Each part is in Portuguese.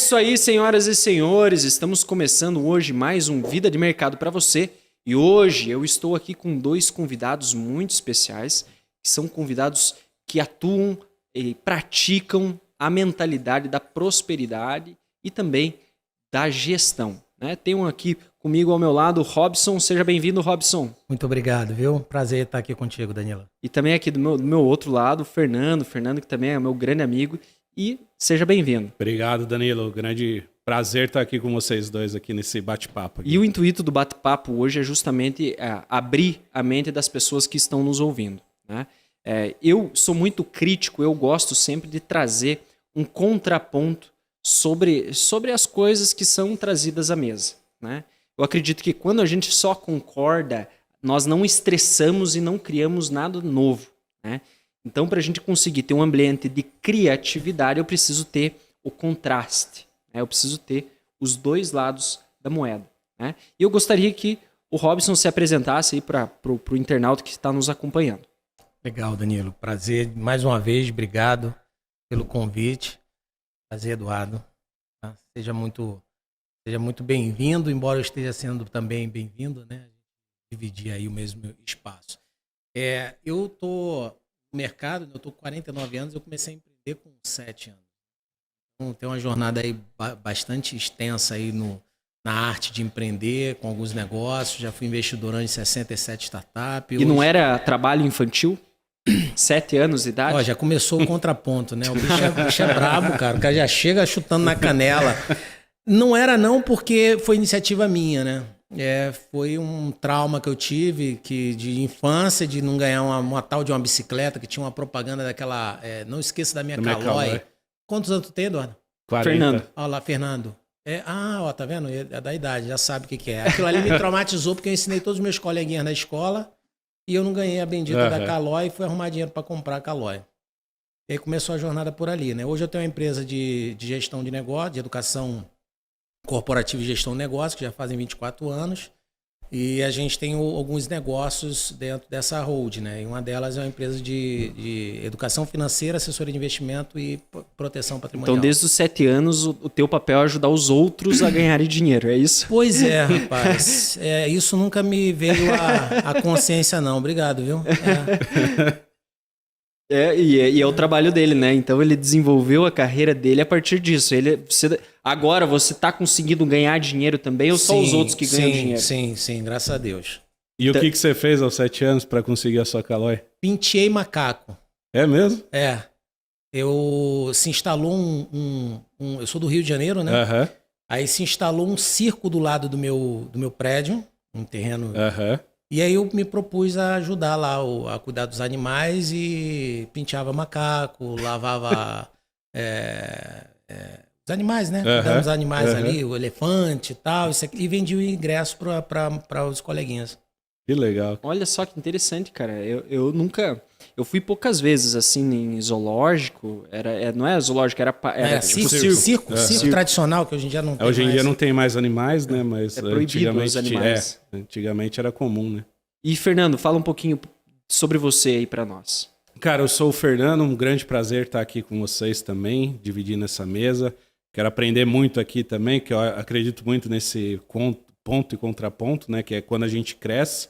isso aí, senhoras e senhores. Estamos começando hoje mais um Vida de Mercado para você. E hoje eu estou aqui com dois convidados muito especiais, que são convidados que atuam e praticam a mentalidade da prosperidade e também da gestão, né? Tem um aqui comigo ao meu lado, Robson. Seja bem-vindo, Robson. Muito obrigado, viu? Prazer estar aqui contigo, Danilo. E também aqui do meu outro lado, Fernando, que também é meu grande amigo. E seja bem-vindo. Obrigado, Danilo. Grande prazer estar aqui com vocês dois aqui nesse bate-papo. E o intuito do bate-papo hoje é justamente abrir a mente das pessoas que estão nos ouvindo, né? Eu sou muito crítico, eu gosto sempre de trazer um contraponto sobre as coisas que são trazidas à mesa, né? Eu acredito que quando a gente só concorda, nós não estressamos e não criamos nada novo, né? Então, para a gente conseguir ter um ambiente de criatividade, eu preciso ter o contraste, né? Eu preciso ter os dois lados da moeda, né? E eu gostaria que o Robson se apresentasse aí para o internauta que está nos acompanhando. Legal, Danilo. Prazer mais uma vez, obrigado pelo convite. Prazer, Eduardo. Tá? Seja muito bem-vindo, embora eu esteja sendo também bem-vindo, né? Dividir aí o mesmo espaço. Eu tô no mercado, eu tô com 49 anos, eu comecei a empreender com 7 anos. Então, tem uma jornada aí bastante extensa aí na arte de empreender, com alguns negócios. Já fui investidor em 67 startups. E não era trabalho infantil? 7 anos de idade? Ó, já começou o contraponto, né? O bicho é brabo, cara. O cara já chega chutando na canela. Não era não, porque foi iniciativa minha, né? Foi um trauma que eu tive de infância, de não ganhar uma tal de uma bicicleta, que tinha uma propaganda daquela... não esqueça da minha Caloi. Quantos anos tu tem, Eduardo? 40. Fernando. Olha lá, Fernando. Tá vendo? É da idade, já sabe o que é. Aquilo ali me traumatizou, porque eu ensinei todos os meus coleguinhas na escola e eu não ganhei a bendita da Caloi e fui arrumar dinheiro para comprar a Caloi. E aí começou a jornada por ali, né? Hoje eu tenho uma empresa de gestão de negócio, de educação corporativa e gestão de negócio, que já fazem 24 anos. E a gente tem alguns negócios dentro dessa hold, né? E uma delas é uma empresa de educação financeira, assessoria de investimento e proteção patrimonial. Então, desde os 7 anos, o teu papel é ajudar os outros a ganharem dinheiro, é isso? Pois é, rapaz. Isso nunca me veio à consciência, não. Obrigado, viu? E é o trabalho dele, né? Então ele desenvolveu a carreira dele a partir disso. Agora você tá conseguindo ganhar dinheiro também ou só os outros que ganham dinheiro? Sim, graças a Deus. E o que você fez aos 7 anos para conseguir a sua Caloi? Penteei macaco. É mesmo? Se instalou eu sou do Rio de Janeiro, né? Aham. Aí se instalou um circo do lado do meu prédio, um terreno. Aham. E aí eu me propus a ajudar lá a cuidar dos animais e penteava macaco, lavava os animais, né? Cuidando dos animais ali, o elefante e tal, e vendia o ingresso para os coleguinhas. Que legal. Olha só que interessante, cara. Eu fui poucas vezes assim em zoológico. Não é zoológico, era tipo circo tradicional, que hoje em dia não tem Hoje em mais. dia não tem mais animais, né? Mas proibido os animais. Antigamente era comum, né? E Fernando, fala um pouquinho sobre você aí pra nós. Cara, eu sou o Fernando, um grande prazer estar aqui com vocês também, dividindo essa mesa. Quero aprender muito aqui também, que eu acredito muito nesse ponto e contraponto, né? Que é quando a gente cresce.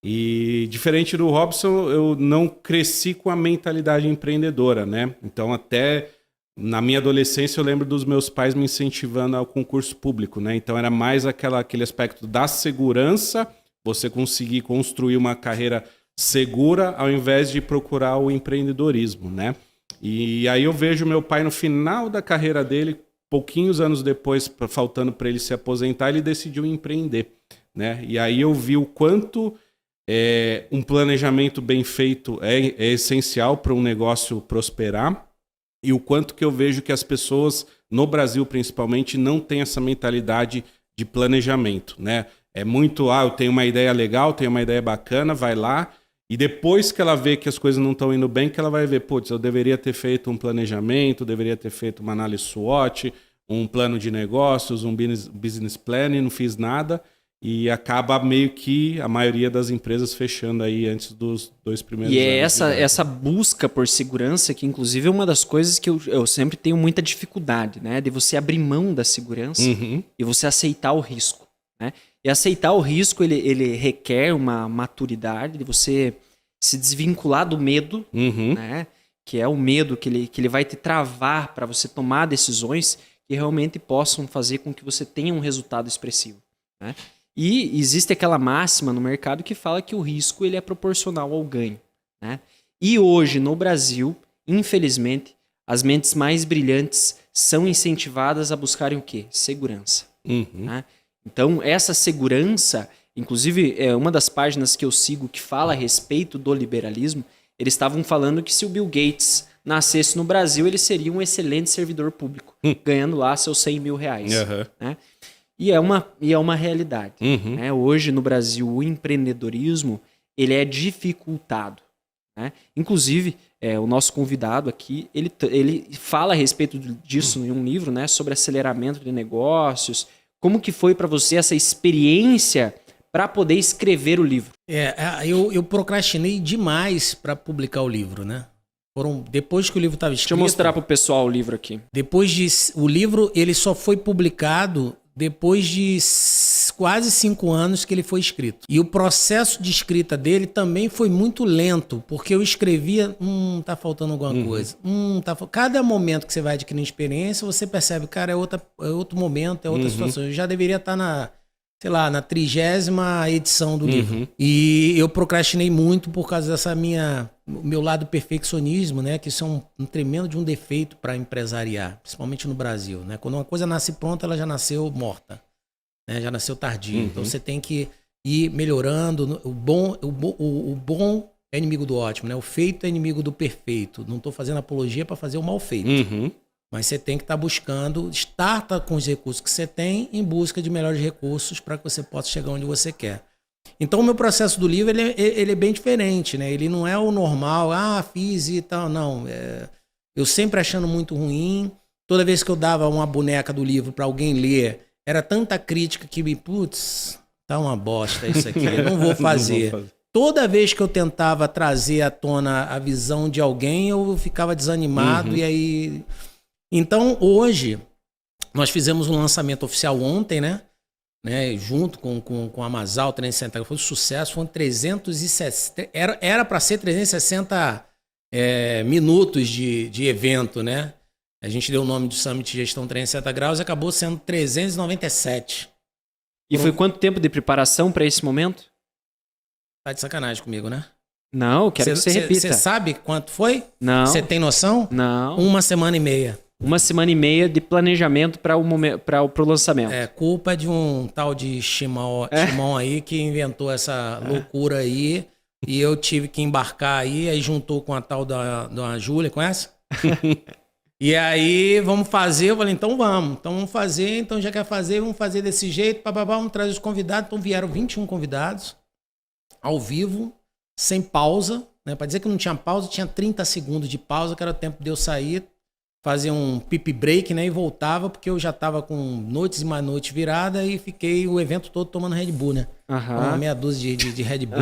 E diferente do Robson, eu não cresci com a mentalidade empreendedora, né? Então até na minha adolescência eu lembro dos meus pais me incentivando ao concurso público, né? Então era mais aquele aspecto da segurança, você conseguir construir uma carreira segura ao invés de procurar o empreendedorismo, né? E aí eu vejo meu pai no final da carreira dele, pouquinhos anos depois, faltando para ele se aposentar, ele decidiu empreender, né? E aí eu vi o quanto um planejamento bem feito é essencial para um negócio prosperar e o quanto que eu vejo que as pessoas, no Brasil principalmente, não têm essa mentalidade de planejamento, né? É muito, eu tenho uma ideia legal, tenho uma ideia bacana, vai lá. E depois que ela vê que as coisas não estão indo bem, que ela vai ver, putz, eu deveria ter feito um planejamento, deveria ter feito uma análise SWOT, um plano de negócios, um business plan, e não fiz nada. E acaba meio que a maioria das empresas fechando aí antes dos 2 primeiros E anos. é essa busca por segurança que, inclusive, é uma das coisas que eu sempre tenho muita dificuldade, né? De você abrir mão da segurança e você aceitar o risco, né? E aceitar o risco, ele requer uma maturidade de você se desvincular do medo, né? Que é o medo que ele vai te travar para você tomar decisões que realmente possam fazer com que você tenha um resultado expressivo, né? E existe aquela máxima no mercado que fala que o risco ele é proporcional ao ganho, né? E hoje, no Brasil, infelizmente, as mentes mais brilhantes são incentivadas a buscarem o quê? Segurança. Né? Então, essa segurança, inclusive, é uma das páginas que eu sigo que fala a respeito do liberalismo, eles estavam falando que se o Bill Gates nascesse no Brasil, ele seria um excelente servidor público, ganhando lá seus 100 mil reais. Né? E é uma realidade. Né? Hoje, no Brasil, o empreendedorismo ele é dificultado. Né? Inclusive, o nosso convidado aqui, ele fala a respeito disso em um livro, né, sobre aceleramento de negócios. Como que foi para você essa experiência para poder escrever o livro? Eu procrastinei demais para publicar o livro, né? Depois que o livro estava escrito... Deixa eu mostrar para o pessoal o livro aqui. O livro ele só foi publicado depois de quase 5 anos que ele foi escrito. E o processo de escrita dele também foi muito lento, porque eu escrevia, tá faltando alguma coisa. Cada momento que você vai adquirindo experiência, você percebe, cara, é outro momento, é outra situação. Eu já deveria estar na 30ª edição do livro. E eu procrastinei muito por causa dessa meu lado perfeccionismo, né? Que isso é um tremendo de um defeito para empresariar, principalmente no Brasil, né? Quando uma coisa nasce pronta, ela já nasceu morta, né? Já nasceu tardia. Então você tem que ir melhorando. O bom é inimigo do ótimo, né? O feito é inimigo do perfeito. Não estou fazendo apologia para fazer o mal feito. Mas você tem que estar buscando, starta com os recursos que você tem em busca de melhores recursos para que você possa chegar onde você quer. Então o meu processo do livro ele é bem diferente, né? Ele não é o normal, fiz e tal, não. Eu sempre achando muito ruim. Toda vez que eu dava uma boneca do livro para alguém ler, era tanta crítica que tá uma bosta isso aqui, eu não vou fazer. Toda vez que eu tentava trazer à tona a visão de alguém, eu ficava desanimado e aí... Então, hoje, nós fizemos um lançamento oficial ontem, né? Junto com a Masal 360, foi um sucesso, foram 360... Era para ser 360 minutos de evento, né? A gente deu o nome de Summit Gestão 360 Graus e acabou sendo 397. E foi quanto tempo de preparação para esse momento? Tá de sacanagem comigo, né? Não, eu quero que você repita. Você sabe quanto foi? Não. Você tem noção? Não. 1 semana e meia. 1 semana e meia de planejamento para o lançamento. Culpa de um tal de Shimon aí que inventou essa loucura aí e eu tive que embarcar aí juntou com a tal da Júlia, conhece? E aí vamos fazer, eu falei, então vamos fazer, então já quer fazer, vamos fazer desse jeito, vamos trazer os convidados, então vieram 21 convidados ao vivo, sem pausa, né? Para dizer que não tinha pausa, tinha 30 segundos de pausa, que era o tempo de eu sair, fazer um pipi break, né? E voltava, porque eu já tava com noites e mais noites virada e fiquei o evento todo tomando Red Bull, né? Uma meia dúzia de Red Bull.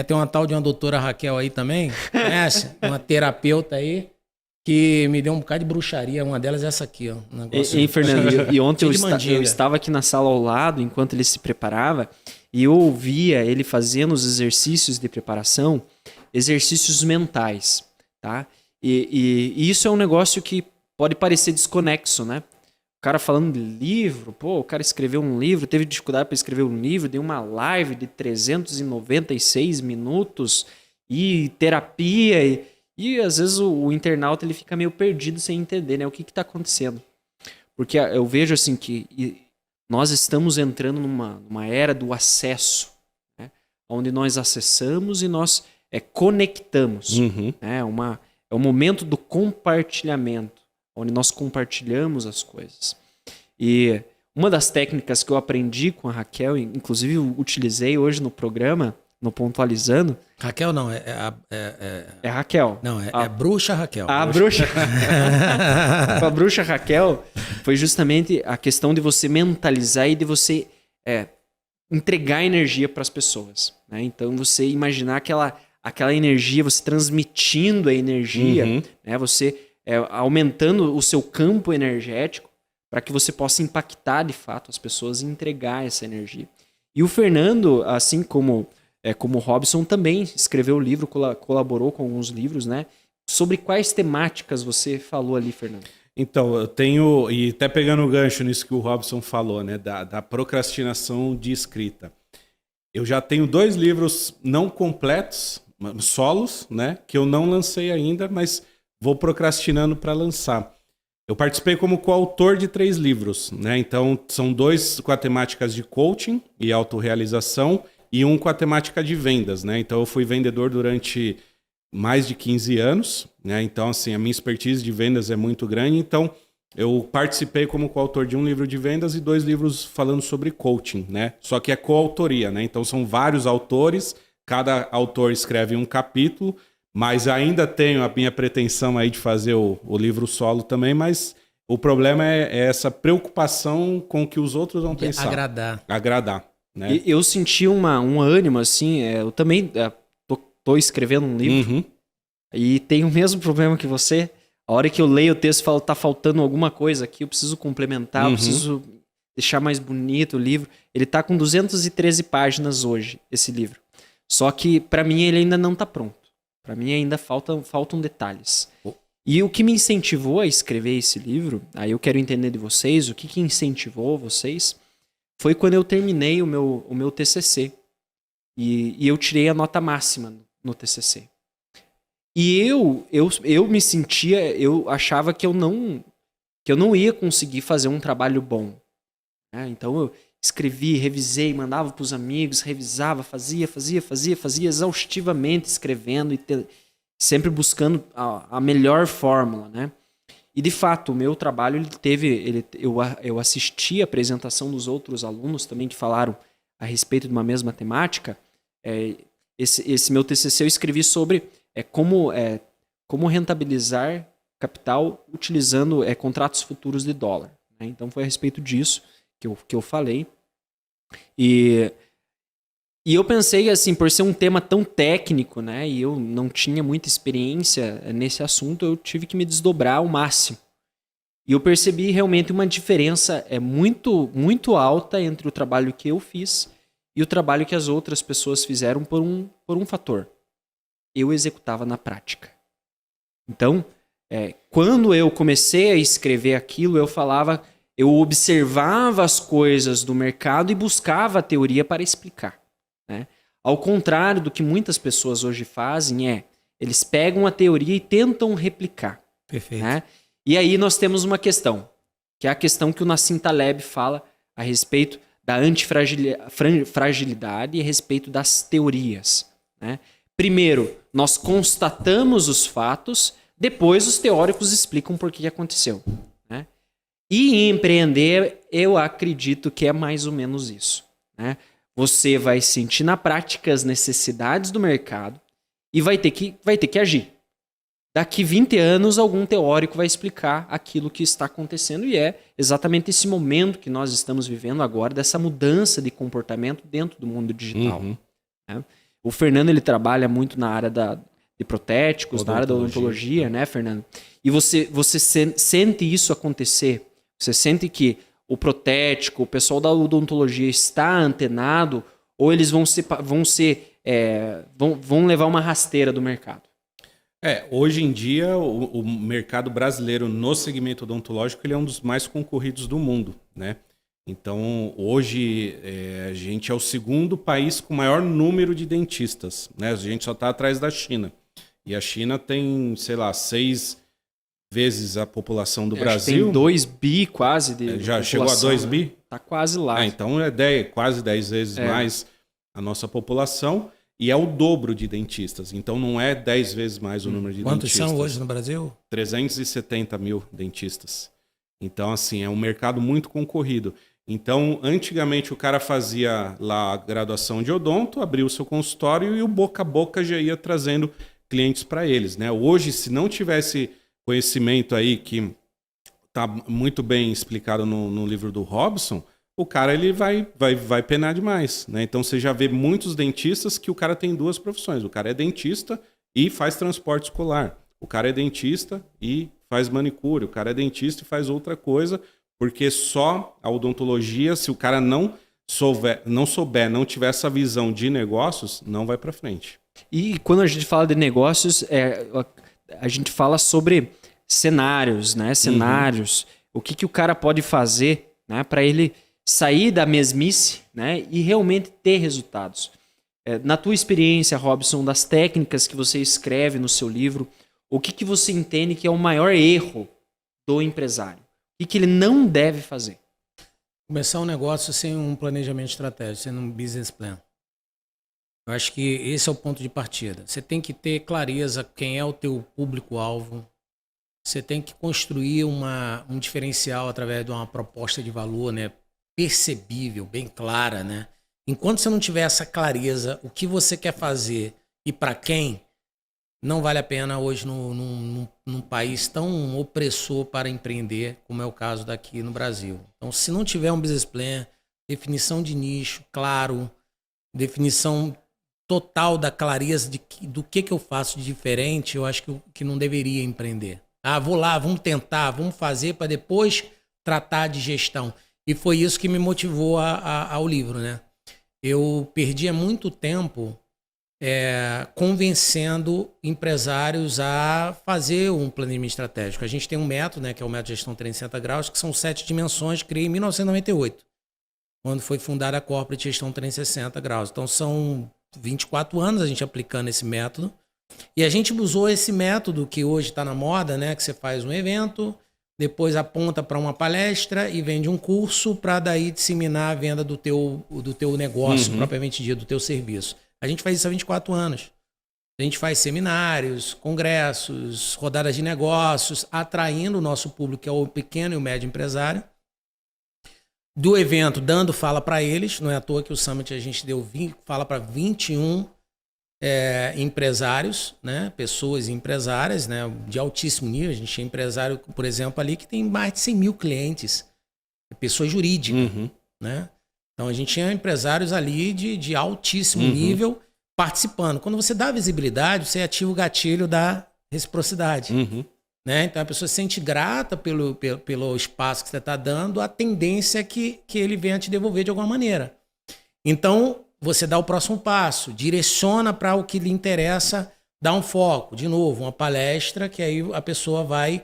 Tem uma tal de uma doutora Raquel aí também, conhece? Uma terapeuta aí, que me deu um bocado de bruxaria. Uma delas é essa aqui, ó. Fernando, e ontem eu estava aqui na sala ao lado, enquanto ele se preparava, e eu ouvia ele fazendo os exercícios de preparação, exercícios mentais, tá? E isso é um negócio que pode parecer desconexo, né? O cara falando de livro, o cara escreveu um livro, teve dificuldade para escrever um livro, deu uma live de 396 minutos e terapia, e às vezes o internauta ele fica meio perdido sem entender, né? O que está acontecendo. Porque eu vejo assim que nós estamos entrando numa era do acesso, né? Onde nós acessamos e nós conectamos. Né? É o momento do compartilhamento, onde nós compartilhamos as coisas. E uma das técnicas que eu aprendi com a Raquel, inclusive eu utilizei hoje no programa, no Pontualizando. Raquel não, é Raquel. Não, é Bruxa Raquel. A bruxa. A bruxa Raquel foi justamente a questão de você mentalizar e de você entregar energia para as pessoas, né? Então você imaginar aquela energia, você transmitindo a energia, né? Você aumentando o seu campo energético para que você possa impactar de fato as pessoas e entregar essa energia. E o Fernando, assim como o Robson, também escreveu o livro, colaborou com alguns livros, né? Sobre quais temáticas você falou ali, Fernando? Então, eu tenho, e até pegando o gancho nisso que o Robson falou, né, da procrastinação de escrita. Eu já tenho 2 livros não completos, solos, né, que eu não lancei ainda, mas vou procrastinando para lançar. Eu participei como coautor de 3 livros, né, então são 2 com a temática de coaching e autorrealização e um com a temática de vendas, né, então eu fui vendedor durante mais de 15 anos, né? Então, assim, a minha expertise de vendas é muito grande. Então, eu participei como coautor de um livro de vendas e 2 livros falando sobre coaching, né? Só que é coautoria, né? Então, são vários autores, cada autor escreve um capítulo, mas ainda tenho a minha pretensão aí de fazer o livro solo também, mas o problema é essa preocupação com o que os outros vão pensar. Agradar, né? Eu senti um ânimo, assim, eu também... Tô escrevendo um livro e tenho o mesmo problema que você. A hora que eu leio o texto, falo, tá faltando alguma coisa aqui, eu preciso complementar, eu preciso deixar mais bonito o livro. Ele tá com 213 páginas hoje, esse livro. Só que, para mim, ele ainda não tá pronto. Para mim, ainda faltam detalhes. E o que me incentivou a escrever esse livro, aí eu quero entender de vocês, o que incentivou vocês, foi quando eu terminei o meu TCC. E eu tirei a nota máxima no TCC. E eu me sentia, eu achava que eu não ia conseguir fazer um trabalho bom. Né? Então eu escrevi, revisei, mandava para os amigos, revisava, fazia exaustivamente escrevendo e sempre buscando a melhor fórmula, né? E de fato, o meu trabalho eu assisti a apresentação dos outros alunos também que falaram a respeito de uma mesma temática. Esse meu TCC eu escrevi sobre como rentabilizar capital utilizando contratos futuros de dólar. Né? Então foi a respeito disso que eu falei. E eu pensei assim, por ser um tema tão técnico, né, e eu não tinha muita experiência nesse assunto, eu tive que me desdobrar ao máximo. E eu percebi realmente uma diferença muito, muito alta entre o trabalho que eu fiz e o trabalho que as outras pessoas fizeram por um fator. Eu executava na prática. Então, quando eu comecei a escrever aquilo, eu observava as coisas do mercado e buscava a teoria para explicar. Né? Ao contrário do que muitas pessoas hoje fazem, eles pegam a teoria e tentam replicar. Perfeito. Né? E aí nós temos uma questão, que é a questão que o Nassim Taleb fala a respeito da antifragilidade e a respeito das teorias. Né? Primeiro, nós constatamos os fatos, depois os teóricos explicam por que aconteceu. Né? E em empreender, eu acredito que é mais ou menos isso. Né? Você vai sentir na prática as necessidades do mercado e vai ter que agir. Daqui 20 anos, algum teórico vai explicar aquilo que está acontecendo e é exatamente esse momento que nós estamos vivendo agora, dessa mudança de comportamento dentro do mundo digital. Né? O Fernando ele trabalha muito na área de protéticos, na área da odontologia, né, Fernando? E você sente isso acontecer? Você sente que o protético, o pessoal da odontologia está antenado ou eles vão levar uma rasteira do mercado? Hoje em dia, o mercado brasileiro no segmento odontológico ele é um dos mais concorridos do mundo, né? Então, hoje, a gente é o segundo país com maior número de dentistas, né? A gente só está atrás da China. E a China tem, 6 vezes a população do Brasil. Tem 2 bi quase de já chegou a 2 bi? Tá quase lá. Então, quase 10 vezes mais a nossa população. E é o dobro de dentistas. Então, não é 10 vezes mais o número de dentistas. Quantos são hoje no Brasil? 370 mil dentistas. Então, assim, é um mercado muito concorrido. Então, antigamente, o cara fazia lá a graduação de odonto, abria o seu consultório e o boca a boca já ia trazendo clientes para eles. Né? Hoje, se não tivesse conhecimento aí, que está muito bem explicado no livro do Robson, o cara ele vai penar demais, né? Então você já vê muitos dentistas que o cara tem duas profissões. O cara é dentista e faz transporte escolar. O cara é dentista e faz manicure. O cara é dentista e faz outra coisa, porque só a odontologia, se o cara não tiver essa visão de negócios, não vai para frente. E quando a gente fala de negócios, a gente fala sobre cenários, né? Cenários. O que o cara pode fazer, né, para ele sair da mesmice, né, e realmente ter resultados. Na tua experiência, Robson, das técnicas que você escreve no seu livro, o que você entende que é o maior erro do empresário? O que ele não deve fazer? Começar um negócio sem um planejamento estratégico, sem um business plan. Eu acho que esse é o ponto de partida. Você tem que ter clareza quem é o teu público-alvo. Você tem que construir um diferencial através de uma proposta de valor, né, percebível, bem clara, né? Enquanto você não tiver essa clareza, o que você quer fazer e para quem, não vale a pena hoje num país tão opressor para empreender, como é o caso daqui no Brasil. Então, se não tiver um business plan, definição de nicho, claro, definição total da clareza do que eu faço de diferente, eu acho que não deveria empreender. Vou lá, vamos tentar, vamos fazer para depois tratar de gestão. E foi isso que me motivou ao livro, né? Eu perdia muito tempo convencendo empresários a fazer um planejamento estratégico. A gente tem um método, né, que é o método de gestão 360 graus, que são 7 dimensões, criei em 1998, quando foi fundada a Corporate Gestão 360 graus. Então são 24 anos a gente aplicando esse método. E a gente usou esse método que hoje está na moda, né, que você faz um evento, depois aponta para uma palestra e vende um curso para daí disseminar a venda do teu negócio, propriamente dito, do teu serviço. A gente faz isso há 24 anos. A gente faz seminários, congressos, rodadas de negócios, atraindo o nosso público, que é o pequeno e o médio empresário. Do evento, dando fala para eles. Não é à toa que o Summit a gente deu fala para 21 empresários, né? Pessoas empresárias, né? De altíssimo nível. A gente tinha empresário, por exemplo, ali que tem mais de 100 mil clientes. Pessoa jurídica, né? Então a gente tinha empresários ali de altíssimo nível participando. Quando você dá visibilidade, você ativa o gatilho da reciprocidade. Né? Então a pessoa se sente grata pelo espaço que você está dando, a tendência é que ele venha te devolver de alguma maneira. Então você dá o próximo passo, direciona para o que lhe interessa, dá um foco. De novo, uma palestra que aí a pessoa vai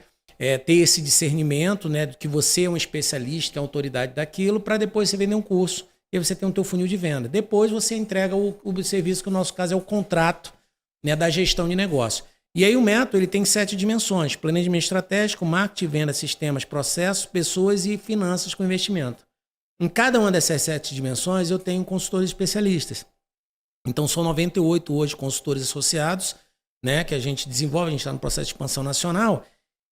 ter esse discernimento, né, do que você é um especialista, é autoridade daquilo, para depois você vender um curso e você tem o teu funil de venda. Depois você entrega o serviço, que no nosso caso é o contrato, né, da gestão de negócio. E aí o método ele tem 7 dimensões: planejamento estratégico, marketing, venda, sistemas, processos, pessoas e finanças com investimento. Em cada uma dessas 7 dimensões eu tenho consultores especialistas. Então são 98 hoje consultores associados, né, que a gente desenvolve, a gente está no processo de expansão nacional.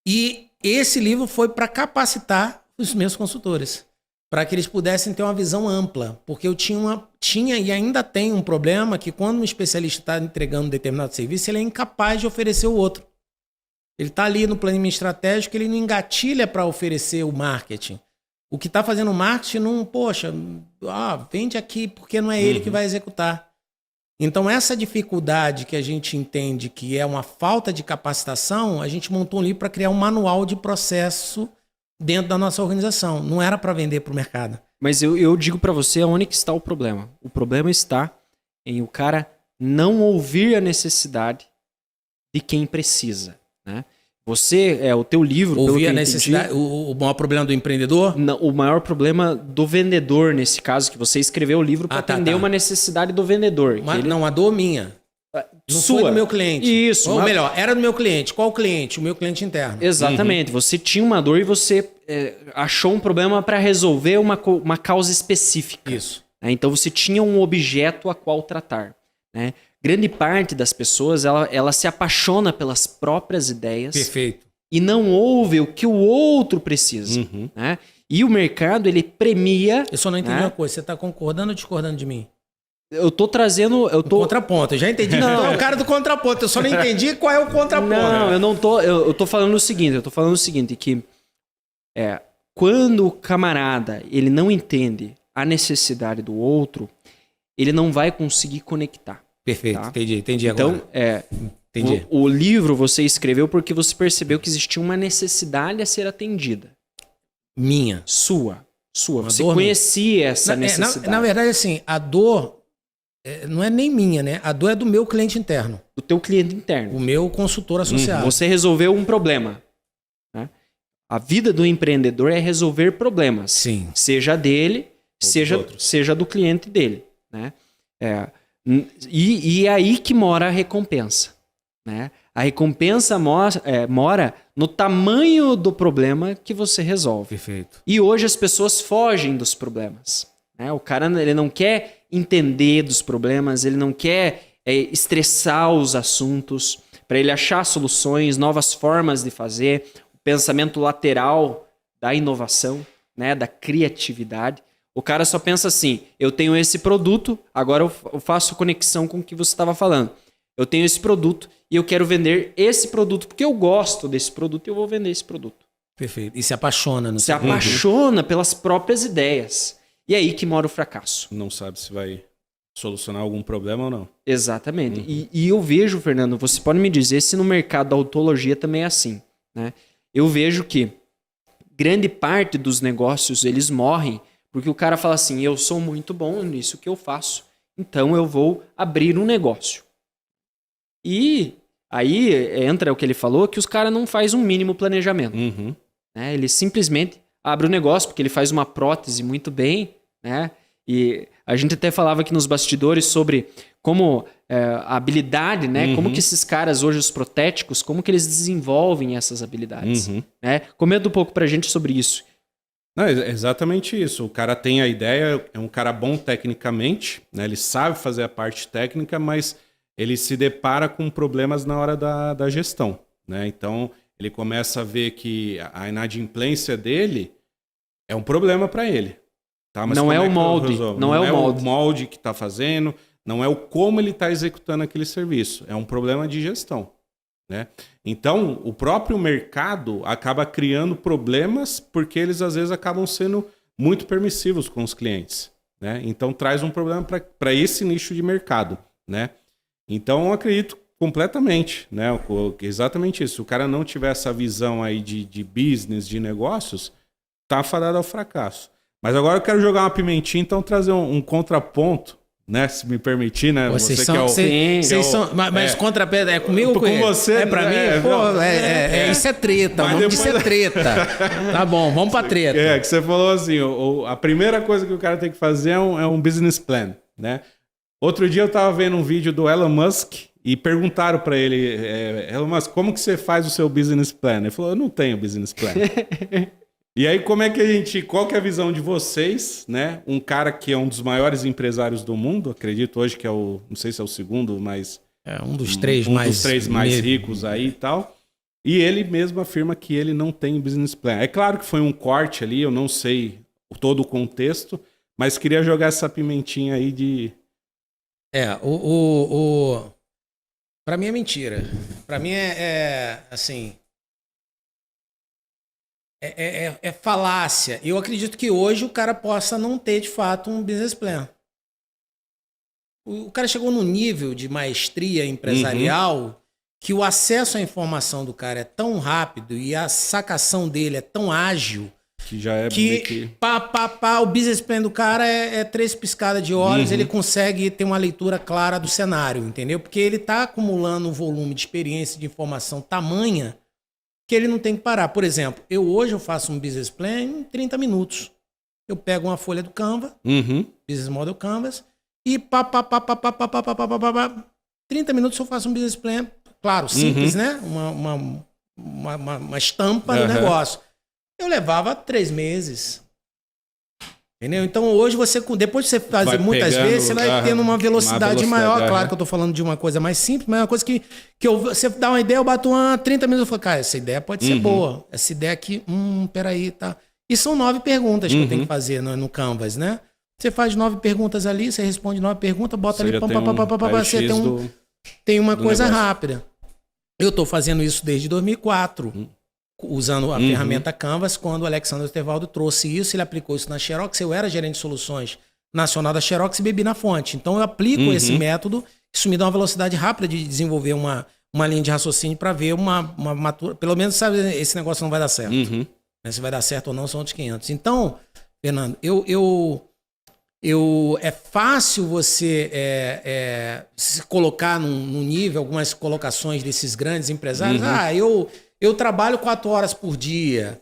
E esse livro foi para capacitar os meus consultores, para que eles pudessem ter uma visão ampla. Porque eu tinha e ainda tenho um problema que quando um especialista está entregando um determinado serviço, ele é incapaz de oferecer o outro. Ele está ali no planejamento estratégico, ele não engatilha para oferecer o marketing. O que está fazendo o marketing não, vende aqui porque não é ele que vai executar. Então, essa dificuldade que a gente entende que é uma falta de capacitação, a gente montou um livro para criar um manual de processo dentro da nossa organização. Não era para vender para o mercado. Mas eu digo para você onde que está o problema. O problema está em o cara não ouvir a necessidade de quem precisa, né? O teu livro... Ouvir a necessidade... O maior problema do empreendedor? Não, o maior problema do vendedor, nesse caso, que você escreveu o livro para atender uma necessidade do vendedor. Não, a dor minha. Não Sua. Foi do meu cliente. Isso. Ou melhor, era do meu cliente. Qual cliente? O meu cliente interno. Exatamente. Você tinha uma dor e você achou um problema para resolver uma causa específica. Isso. Então você tinha um objeto a qual tratar, né? Grande parte das pessoas, ela se apaixona pelas próprias ideias. Perfeito. E não ouve o que o outro precisa. Né? E o mercado, ele premia... Eu só não entendi uma coisa. Você está concordando ou discordando de mim? Eu tô trazendo... Contraponto. Eu já entendi. Não, é o cara do contraponto. Eu só não entendi qual é o contraponto. Não, eu não tô... Eu tô falando o seguinte. Que quando o camarada ele não entende a necessidade do outro, ele não vai conseguir conectar. Perfeito, tá? entendi Então, agora. Entendi. o livro você escreveu porque você percebeu que existia uma necessidade a ser atendida. Minha. Sua. Uma Você dor conhecia essa necessidade. Na verdade, assim, a dor não é nem minha, né? A dor é do meu cliente interno. Do teu cliente interno. O meu consultor associado. Você resolveu um problema. Né? A vida do empreendedor é resolver problemas. Sim. Seja dele, seja do cliente dele. Né? E é aí que mora a recompensa. Né? A recompensa mora no tamanho do problema que você resolve. Perfeito. E hoje as pessoas fogem dos problemas. Né? O cara ele não quer entender dos problemas, ele não quer estressar os assuntos para ele achar soluções, novas formas de fazer, o pensamento lateral da inovação, né? Da criatividade. O cara só pensa assim, eu tenho esse produto, agora eu faço conexão com o que você estava falando. Eu tenho esse produto e eu quero vender esse produto porque eu gosto desse produto e eu vou vender esse produto. Perfeito. E se apaixona no Se apaixona pelas próprias ideias. E é aí que mora o fracasso. Não sabe se vai solucionar algum problema ou não. Exatamente. E eu vejo, Fernando, você pode me dizer se no mercado da autologia também é assim. Né? Eu vejo que grande parte dos negócios eles morrem porque o cara fala assim, eu sou muito bom nisso que eu faço, então eu vou abrir um negócio. E aí entra o que ele falou, que os caras não fazem um mínimo planejamento. Né? Ele simplesmente abre o negócio, porque ele faz uma prótese muito bem, né? E a gente até falava aqui nos bastidores sobre como a habilidade, né? Como que esses caras hoje, os protéticos, como que eles desenvolvem essas habilidades. Né? Comenta um pouco pra gente sobre isso. Não, é exatamente isso. O cara tem a ideia, é um cara bom tecnicamente, né? Ele sabe fazer a parte técnica, mas ele se depara com problemas na hora da gestão. Né? Então, ele começa a ver que a inadimplência dele é um problema para ele. Tá? Mas não é o molde. Não é o molde que está fazendo, não é o como ele está executando aquele serviço. É um problema de gestão. Né? Então, o próprio mercado acaba criando problemas porque eles, às vezes, acabam sendo muito permissivos com os clientes. Né? Então, traz um problema para esse nicho de mercado. Né? Então, eu acredito completamente, né? Exatamente isso. Se o cara não tiver essa visão aí de business, de negócios, tá fadado ao fracasso. Mas agora eu quero jogar uma pimentinha, então trazer um contraponto, né? Se me permitir, né? Vocês são, mas contraponto é comigo ou com você? É pra mim? Pô, isso é treta. O nome disso é treta. Tá bom, vamos pra treta. Que você falou assim, a primeira coisa que o cara tem que fazer é um business plan, né? Outro dia eu tava vendo um vídeo do Elon Musk e perguntaram para ele, Elon Musk, como que você faz o seu business plan? Ele falou, eu não tenho business plan. E aí, qual que é a visão de vocês, né? Um cara que é um dos maiores empresários do mundo, acredito hoje que não sei se é o segundo, mas... um dos três mais ricos aí e tal. E ele mesmo afirma que ele não tem business plan. É claro que foi um corte ali, eu não sei todo o contexto, mas queria jogar essa pimentinha aí de... Pra mim é mentira. Pra mim assim... É falácia. Eu acredito que hoje o cara possa não ter, de fato, um business plan. O cara chegou num nível de maestria empresarial que o acesso à informação do cara é tão rápido e a sacação dele é tão ágil que já é o business plan do cara é 3 piscadas de olhos, ele consegue ter uma leitura clara do cenário, entendeu? Porque ele está acumulando um volume de experiência, de informação tamanha que ele não tem que parar. Por exemplo, hoje eu faço um business plan em 30 minutos. Eu pego uma folha do Canva, Business Model Canvas, e 30 minutos eu faço um business plan, claro, simples, né? Uma estampa do negócio. Eu levava 3 meses. Entendeu? Então hoje depois de você fazer muitas vezes, você vai tendo uma velocidade maior. Claro que eu tô falando de uma coisa mais simples, mas é uma coisa que você dá uma ideia, eu bato 30 minutos e falo, cara, essa ideia pode ser boa. Essa ideia aqui, peraí, tá. E são 9 perguntas que eu tenho que fazer no Canvas, né? Você faz 9 perguntas ali, você responde 9 perguntas, bota ali, você tem uma coisa rápida. Eu tô fazendo isso desde 2004. usando a ferramenta Canvas, quando o Alexandre Osterwaldo trouxe isso, ele aplicou isso na Xerox. Eu era gerente de soluções nacional da Xerox e bebi na fonte. Então eu aplico esse método, isso me dá uma velocidade rápida de desenvolver uma linha de raciocínio para ver uma pelo menos, sabe, esse negócio não vai dar certo. Se vai dar certo ou não são outros 500. Então, Fernando, é fácil você se colocar num nível, algumas colocações desses grandes empresários. Eu trabalho 4 horas por dia.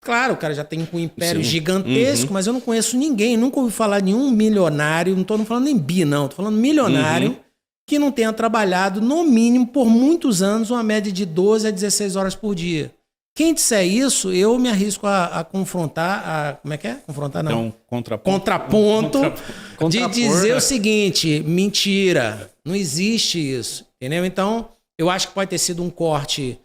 Claro, o cara já tem um império gigantesco, mas eu não conheço ninguém, nunca ouvi falar de nenhum milionário, não estou falando nem bi, não, estou falando milionário, que não tenha trabalhado, no mínimo, por muitos anos, uma média de 12 a 16 horas por dia. Quem disser isso, eu me arrisco a confrontar, como é que é? Confrontar não. Então, contraponto de dizer o seguinte, mentira, não existe isso, entendeu? Então, eu acho que pode ter sido um corte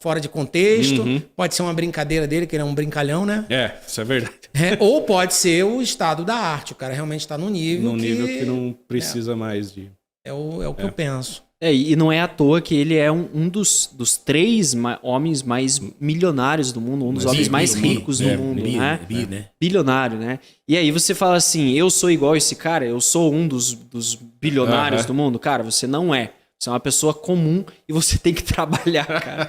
fora de contexto, pode ser uma brincadeira dele, que ele é um brincalhão, né? Isso é verdade. Ou pode ser o estado da arte, o cara realmente está num nível que não precisa mais de... É o que eu penso. E não é à toa que ele é um dos 3 homens mais milionários do mundo, um dos homens mais ricos do mundo, né? Bilionário, né? E aí você fala assim, eu sou igual esse cara, eu sou um dos bilionários do mundo. Cara, você não é. Você é uma pessoa comum e você tem que trabalhar, cara.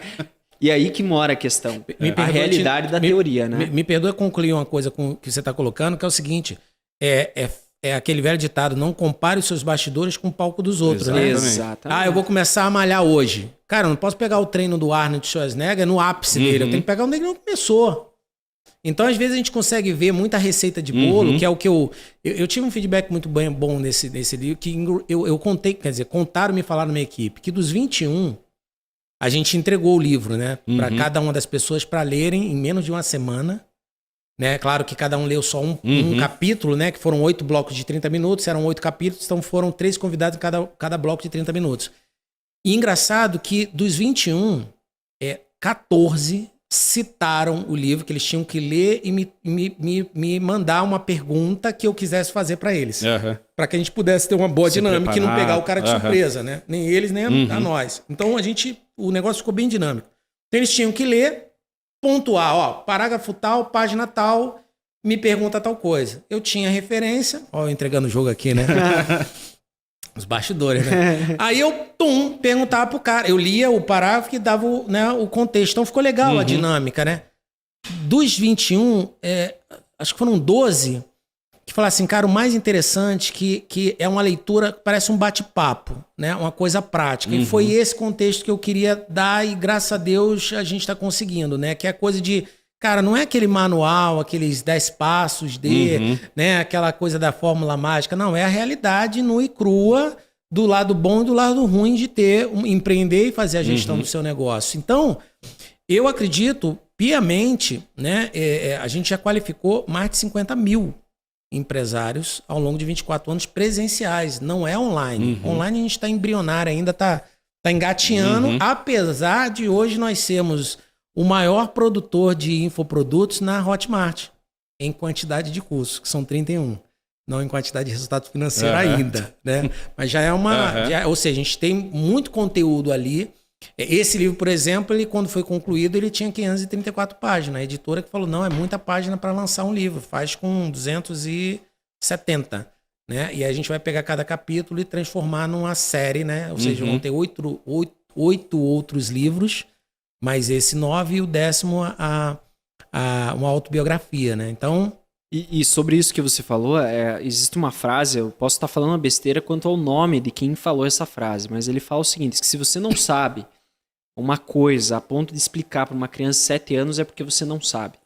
E aí que mora a questão. A realidade da teoria, né? Me perdoa concluir uma coisa que você está colocando, que é o seguinte, é aquele velho ditado, não compare os seus bastidores com o palco dos outros, né? Exatamente. Eu vou começar a malhar hoje. Cara, eu não posso pegar o treino do Arnold Schwarzenegger no ápice dele, eu tenho que pegar onde ele não começou. Então, às vezes, a gente consegue ver muita receita de bolo, que é o que eu tive um feedback muito bom nesse livro, que eu contei, quer dizer, contaram me falar na minha equipe, que dos 21, a gente entregou o livro, né? Para cada uma das pessoas para lerem em menos de uma semana. Né? Claro que cada um leu só um capítulo, né? Que foram 8 blocos de 30 minutos, eram 8 capítulos, então foram 3 convidados em cada bloco de 30 minutos. E engraçado que dos 21, 14 citaram o livro, que eles tinham que ler e me mandar uma pergunta que eu quisesse fazer para eles. Para que a gente pudesse ter uma boa dinâmica e não pegar o cara de surpresa, né? Nem eles, nem a nós. Então o negócio ficou bem dinâmico. Então eles tinham que ler, pontuar, parágrafo tal, página tal, me pergunta tal coisa. Eu tinha referência, entregando o jogo aqui, né? Os bastidores, né? Aí eu, perguntava pro cara. Eu lia o parágrafo e dava o contexto. Então ficou legal a dinâmica, né? Dos 21, acho que foram 12 que falaram assim, cara, o mais interessante que é uma leitura que parece um bate-papo, né? Uma coisa prática. E foi esse contexto que eu queria dar e, graças a Deus, a gente está conseguindo, né? Que é a coisa de, cara, não é aquele manual, aqueles 10 passos né? Aquela coisa da fórmula mágica. Não, é a realidade nua e crua do lado bom e do lado ruim de empreender e fazer a gestão do seu negócio. Então, eu acredito piamente, né? A gente já qualificou mais de 50 mil empresários ao longo de 24 anos presenciais, não é online. Online a gente está embrionário ainda, está engateando, apesar de hoje nós sermos o maior produtor de infoprodutos na Hotmart, em quantidade de cursos, que são 31. Não em quantidade de resultado financeiro ainda, né? Mas já é ou seja, a gente tem muito conteúdo ali. Esse livro, por exemplo, ele, quando foi concluído, ele tinha 534 páginas. A editora que falou, não, é muita página para lançar um livro, faz com 270, né? E aí a gente vai pegar cada capítulo e transformar numa série, né? Ou seja, vão ter 8 outros livros, mas esse 9 e o 10º uma autobiografia, né? Então... E sobre isso que você falou, existe uma frase, eu posso estar falando uma besteira quanto ao nome de quem falou essa frase, mas ele fala o seguinte, que se você não sabe uma coisa a ponto de explicar para uma criança de 7 anos é porque você não sabe.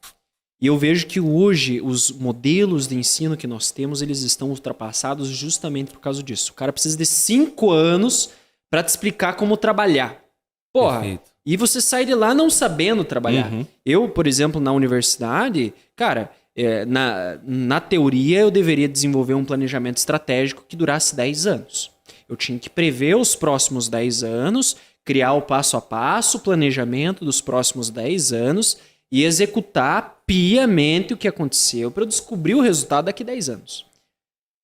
E eu vejo que hoje os modelos de ensino que nós temos, eles estão ultrapassados justamente por causa disso. O cara precisa de 5 anos para te explicar como trabalhar. Porra, perfeito. E você sai de lá não sabendo trabalhar. Eu, por exemplo, na universidade, cara... Na teoria, eu deveria desenvolver um planejamento estratégico que durasse 10 anos. Eu tinha que prever os próximos 10 anos, criar o passo a passo, o planejamento dos próximos 10 anos e executar piamente o que aconteceu para eu descobrir o resultado daqui a 10 anos.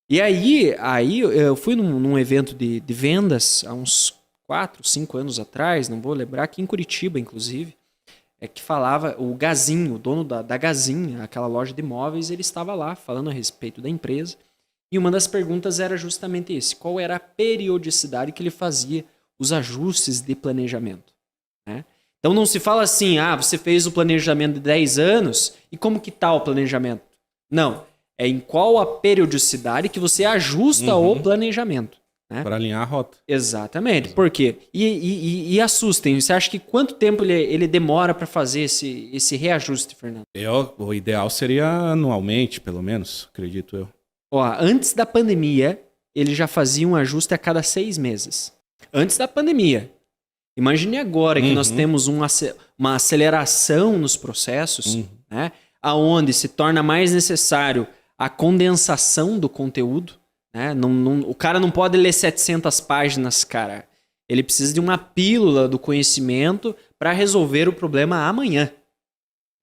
E aí eu fui num evento de vendas há uns 4, 5 anos atrás, não vou lembrar, aqui em Curitiba, inclusive. que falava, o Gazinho, o dono da Gazinha, aquela loja de imóveis, ele estava lá falando a respeito da empresa. E uma das perguntas era justamente esse: qual era a periodicidade que ele fazia os ajustes de planejamento, né? Então não se fala assim, você fez o planejamento de 10 anos e como que tá o planejamento? Não, é em qual a periodicidade que você ajusta o planejamento, né? Para alinhar a rota. Exatamente. Por quê? E assustem, você acha que quanto tempo ele demora para fazer esse reajuste, Fernando? O ideal seria anualmente, pelo menos, acredito eu. Antes da pandemia, ele já fazia um ajuste a cada 6 meses. Antes da pandemia. Imagine agora que nós temos uma aceleração nos processos, né, aonde se torna mais necessário a condensação do conteúdo, né? O cara não pode ler 700 páginas, cara. Ele precisa de uma pílula do conhecimento para resolver o problema amanhã.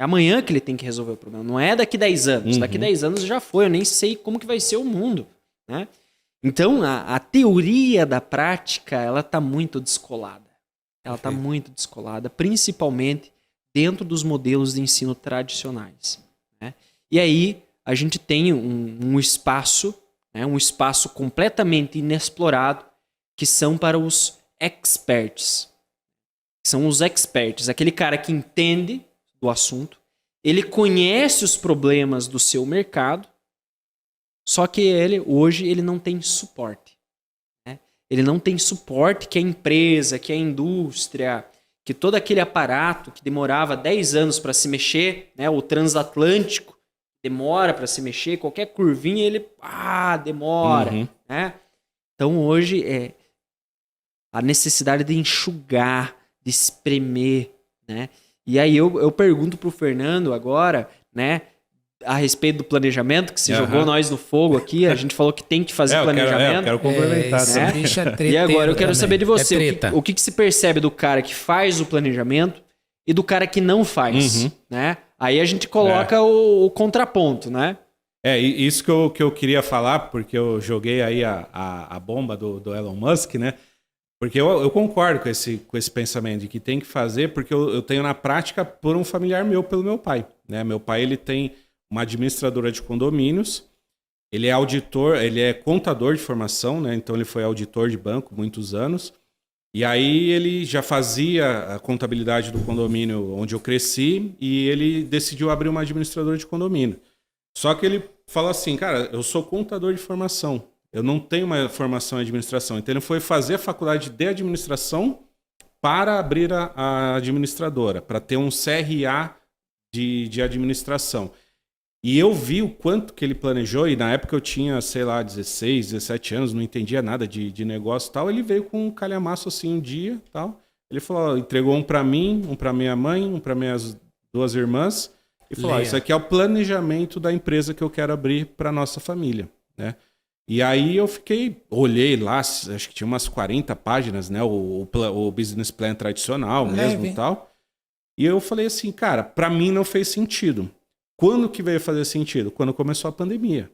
É amanhã que ele tem que resolver o problema. Não é daqui 10 anos. Daqui 10 anos já foi. Eu nem sei como que vai ser o mundo, né? Então, a teoria da prática, ela está muito descolada. Ela está muito descolada, principalmente dentro dos modelos de ensino tradicionais, né? E aí, a gente tem um espaço, né, um espaço completamente inexplorado, que são para os experts. São os experts, aquele cara que entende do assunto, ele conhece os problemas do seu mercado, só que hoje ele não tem suporte, né? Ele não tem suporte que a empresa, que a indústria, que todo aquele aparato que demorava 10 anos para se mexer, né, o transatlântico demora para se mexer, qualquer curvinha ele demora, né? Então hoje a necessidade de enxugar, de espremer, né? E aí eu pergunto pro Fernando agora, né, a respeito do planejamento, que se jogou nós no fogo aqui, a gente falou que tem que fazer planejamento. Eu quero complementar, né? E agora eu quero saber de você, o que se percebe do cara que faz o planejamento e do cara que não faz, né? Aí a gente coloca o contraponto, né? Isso que eu queria falar, porque eu joguei aí a bomba do Elon Musk, né? Porque eu concordo com esse pensamento de que tem que fazer, porque eu tenho na prática por um familiar meu, pelo meu pai, né? Meu pai, ele tem uma administradora de condomínios, ele é auditor, ele é contador de formação, né? Então ele foi auditor de banco muitos anos, e aí ele já fazia a contabilidade do condomínio onde eu cresci, e ele decidiu abrir uma administradora de condomínio. Só que ele fala assim, cara, eu sou contador de formação, eu não tenho uma formação em administração. Então ele foi fazer a faculdade de administração para abrir a administradora, para ter um CRA de administração. E eu vi o quanto que ele planejou, e na época eu tinha, sei lá, 16, 17 anos, não entendia nada de negócio e tal. Ele veio com um calhamaço assim um dia, tal. Ele falou, entregou um para mim, um para minha mãe, um para minhas 2 irmãs, e falou, isso aqui é o planejamento da empresa que eu quero abrir para nossa família, né? E aí eu olhei lá, acho que tinha umas 40 páginas, né? O business plan tradicional mesmo e tal. E eu falei assim, cara, para mim não fez sentido. Quando que veio fazer sentido? Quando começou a pandemia.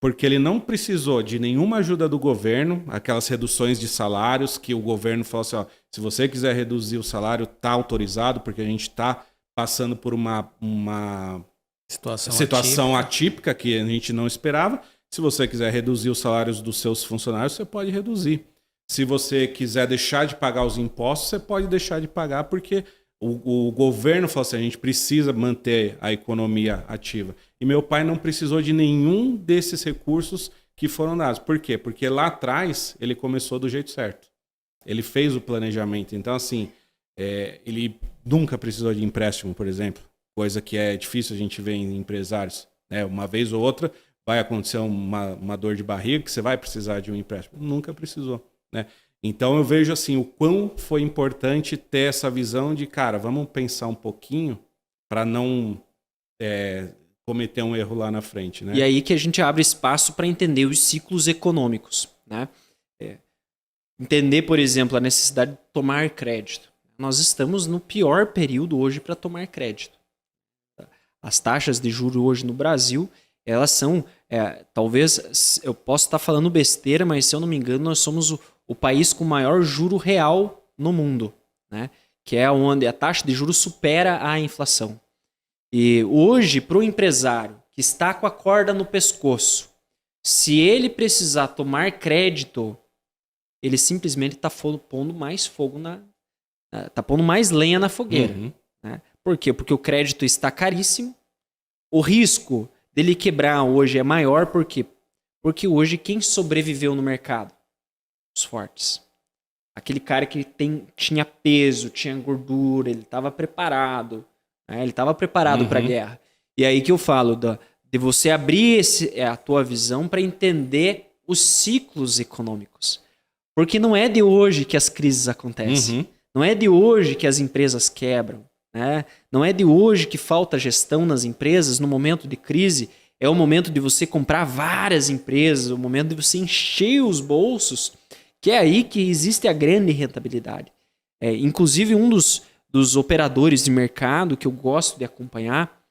Porque ele não precisou de nenhuma ajuda do governo, aquelas reduções de salários que o governo falou assim, se você quiser reduzir o salário, tá autorizado, porque a gente tá passando por uma situação atípica que a gente não esperava. Se você quiser reduzir os salários dos seus funcionários, você pode reduzir. Se você quiser deixar de pagar os impostos, você pode deixar de pagar, porque o governo falou assim, a gente precisa manter a economia ativa. E meu pai não precisou de nenhum desses recursos que foram dados. Por quê? Porque lá atrás ele começou do jeito certo. Ele fez o planejamento. Então, assim, ele nunca precisou de empréstimo, por exemplo. Coisa que é difícil a gente ver em empresários, né? Uma vez ou outra vai acontecer uma dor de barriga que você vai precisar de um empréstimo. Nunca precisou, né? Então eu vejo assim o quão foi importante ter essa visão de, cara, vamos pensar um pouquinho para não cometer um erro lá na frente, né? E aí que a gente abre espaço para entender os ciclos econômicos, né? Entender, por exemplo, a necessidade de tomar crédito. Nós estamos no pior período hoje para tomar crédito. As taxas de juros hoje no Brasil, elas são, talvez, eu possa estar falando besteira, mas se eu não me engano, nós somos o país com maior juro real no mundo, né? que é onde a taxa de juros supera a inflação. E hoje, para o empresário que está com a corda no pescoço, se ele precisar tomar crédito, ele simplesmente está pondo mais fogo está pondo mais lenha na fogueira. Né? Por quê? Porque o crédito está caríssimo. O risco dele quebrar hoje é maior. Por quê? Porque hoje quem sobreviveu no mercado? Os fortes. Aquele cara que tinha peso, tinha gordura, ele estava preparado. Né? Ele estava preparado para a guerra. E aí que eu falo de você abrir a tua visão para entender os ciclos econômicos. Porque não é de hoje que as crises acontecem. Não é de hoje que as empresas quebram. Né? Não é de hoje que falta gestão nas empresas no momento de crise. É o momento de você comprar várias empresas, o momento de você encher os bolsos, que é aí que existe a grande rentabilidade. Inclusive, um dos operadores de mercado que eu gosto de acompanhar,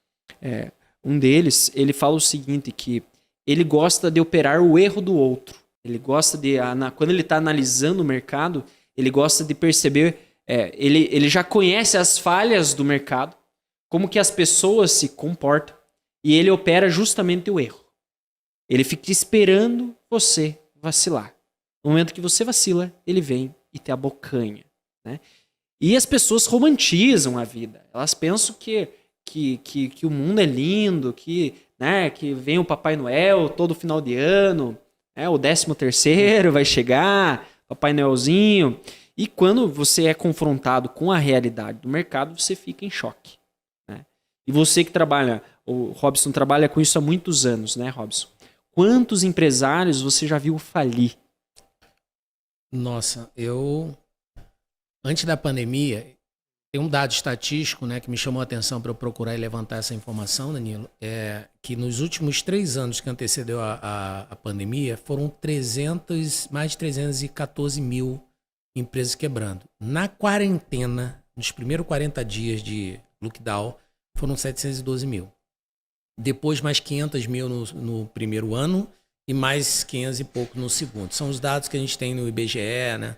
um deles, ele fala o seguinte, que ele gosta de operar o erro do outro. Ele gosta de, quando ele está analisando o mercado, ele gosta de perceber, ele já conhece as falhas do mercado, como que as pessoas se comportam, e ele opera justamente o erro. Ele fica esperando você vacilar. No momento que você vacila, ele vem e te abocanha. Né? E as pessoas romantizam a vida. Elas pensam que o mundo é lindo, que vem o Papai Noel todo final de ano, o 13º vai chegar, Papai Noelzinho. E quando você é confrontado com a realidade do mercado, você fica em choque. Né? E você que trabalha, o Robson trabalha com isso há muitos anos, né, Robson? Quantos empresários você já viu falir? Nossa, antes da pandemia, tem um dado estatístico, né, que me chamou a atenção para eu procurar e levantar essa informação, Danilo, que nos últimos 3 anos que antecedeu a pandemia, foram mais de 314 mil empresas quebrando. Na quarentena, nos primeiros 40 dias de lockdown, foram 712 mil. Depois mais 500 mil no primeiro ano e mais 500 e pouco no segundo. São os dados que a gente tem no IBGE, né?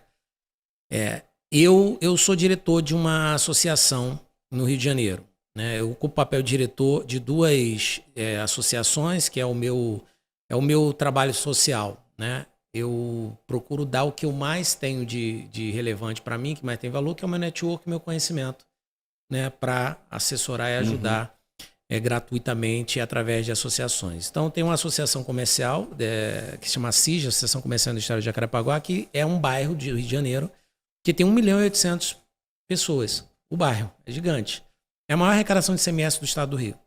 Eu sou diretor de uma associação no Rio de Janeiro. Né? Eu ocupo o papel de diretor de 2 associações, que é o meu trabalho social. Né? Eu procuro dar o que eu mais tenho de relevante para mim, que mais tem valor, que é o meu network, meu conhecimento, né? Para assessorar e ajudar gratuitamente através de associações. Então, tem uma associação comercial que se chama CIJ, Associação Comercial do Estado de Jacarepaguá, que é um bairro do Rio de Janeiro, que tem 1.800.000 pessoas. O bairro é gigante. É a maior arrecadação de ICMS do estado do Rio.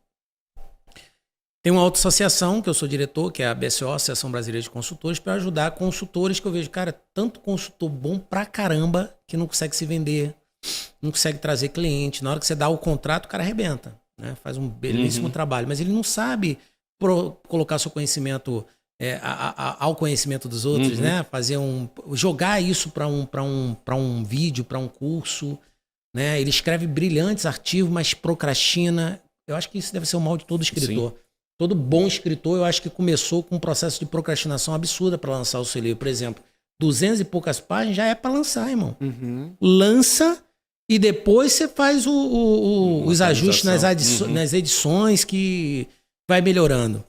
Tem uma outra associação, que eu sou diretor, que é a BSO, Associação Brasileira de Consultores, para ajudar consultores que eu vejo, cara, tanto consultor bom pra caramba que não consegue se vender, não consegue trazer cliente. Na hora que você dá o contrato, o cara arrebenta. Né? Faz um belíssimo trabalho, mas ele não sabe colocar seu conhecimento ao conhecimento dos outros, né? Jogar isso para um vídeo, para um curso, né? Ele escreve brilhantes artigos, mas procrastina. Eu acho que isso deve ser o mal de todo escritor. Sim. Todo bom escritor, eu acho que começou com um processo de procrastinação absurda para lançar o seu livro. Por exemplo, 200 e poucas páginas já é para lançar, irmão. Lança e depois você faz os ajustes nas edições, que vai melhorando.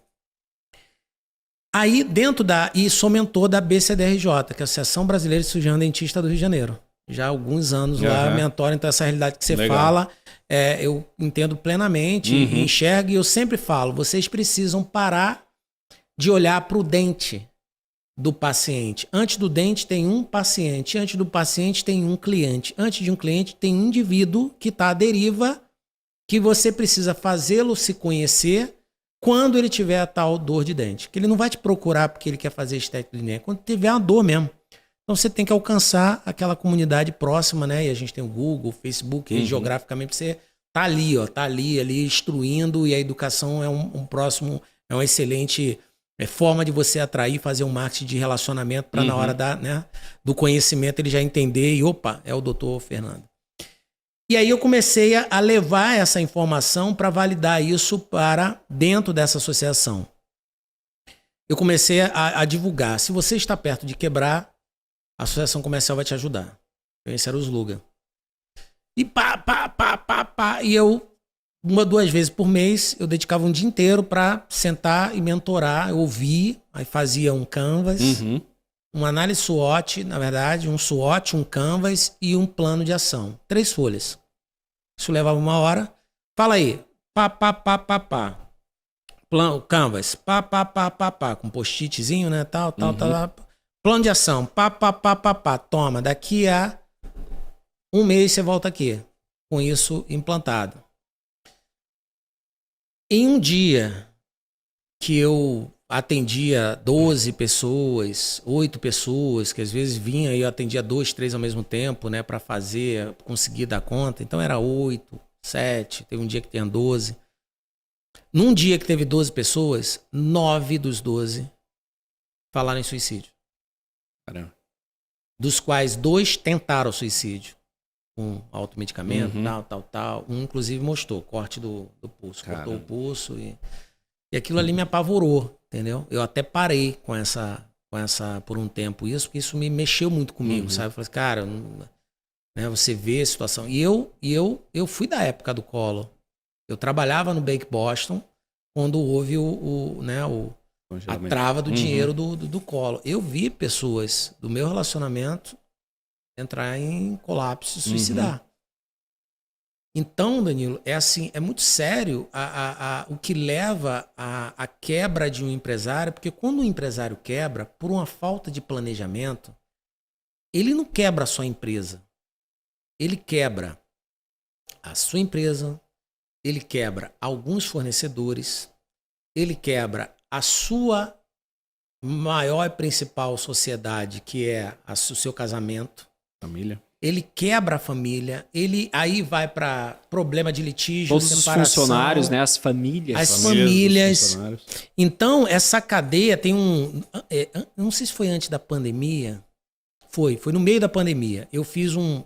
Aí, sou mentor da BCDRJ, que é a Associação Brasileira de Cirurgião Dentista do Rio de Janeiro. Já há alguns anos lá, mentor, então essa realidade que você fala, eu entendo plenamente, enxergo, e eu sempre falo, vocês precisam parar de olhar para o dente do paciente. Antes do dente tem um paciente, antes do paciente tem um cliente, antes de um cliente tem um indivíduo que está à deriva, que você precisa fazê-lo se conhecer, quando ele tiver a tal dor de dente. Que ele não vai te procurar porque ele quer fazer estética de dente. Quando tiver uma dor mesmo. Então você tem que alcançar aquela comunidade próxima, né? E a gente tem o Google, o Facebook, geograficamente você tá ali, ali instruindo, e a educação é é uma excelente forma de você atrair, fazer um marketing de relacionamento para na hora do conhecimento ele já entender e opa, é o doutor Fernando. E aí eu comecei a levar essa informação para validar isso para dentro dessa associação. Eu comecei a divulgar. Se você está perto de quebrar, a associação comercial vai te ajudar. Esse era o slogan. E pá. E eu, 1, 2 vezes por mês, eu dedicava um dia inteiro para sentar e mentorar, eu ouvir, aí fazia um canvas, uma análise SWOT, na verdade, um SWOT, um canvas e um plano de ação. 3 folhas. Isso levava 1 hora. Fala aí. Pá. Plano, canvas. Pá. Com post-itzinho, né? Tal. Plano de ação. Pá. Toma, daqui a 1 mês você volta aqui. Com isso implantado. Em um dia que eu atendia 12 pessoas, 8 pessoas, que às vezes vinha e eu atendia 2, 3 ao mesmo tempo, né, para fazer, conseguir dar conta. Então era 8, 7, teve um dia que tinha 12. Num dia que teve 12 pessoas, 9 dos 12 falaram em suicídio. Caramba. Dos quais 2 tentaram suicídio. Com automedicamento, tal. Um, inclusive, mostrou corte do pulso. Caramba. Cortou o pulso e aquilo ali me apavorou, entendeu? Eu até parei com essa por um tempo isso, porque isso me mexeu muito comigo, sabe? Eu falei, cara, né, você vê a situação. E eu fui da época do Collor. Eu trabalhava no Bank Boston quando houve a trava do dinheiro do Collor. Eu vi pessoas do meu relacionamento entrar em colapso e suicidar. Então, Danilo, é assim, é muito sério o que leva à quebra de um empresário, porque quando um empresário quebra, por uma falta de planejamento, ele não quebra só a empresa. Ele quebra a sua empresa, ele quebra alguns fornecedores, ele quebra a sua maior e principal sociedade, que é o seu casamento. Família. Ele quebra a família, ele aí vai para problema de litígio, todos separação. Os funcionários, né? As famílias. As famílias. Dos Então, essa cadeia tem não sei se foi antes da pandemia. Foi no meio da pandemia. Eu fiz um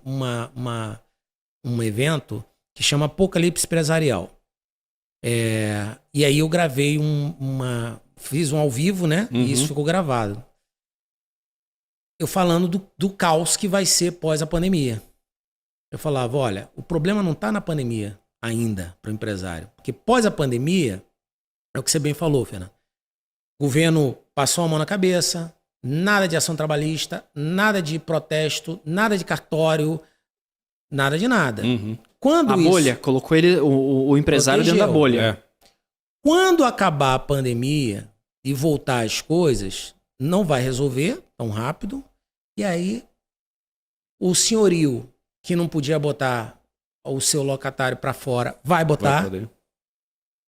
evento que chama Apocalipse Empresarial. E aí eu gravei fiz um ao vivo, né? E isso ficou gravado. Eu falando do caos que vai ser pós a pandemia. Eu falava, olha, o problema não está na pandemia ainda para o empresário. Porque pós a pandemia, é o que você bem falou, Fernando. O governo passou a mão na cabeça, nada de ação trabalhista, nada de protesto, nada de cartório, nada de nada. Quando bolha, colocou ele, o empresário dentro da bolha. Quando acabar a pandemia e voltar as coisas, não vai resolver tão rápido. E aí, o senhorio que não podia botar o seu locatário para fora vai botar.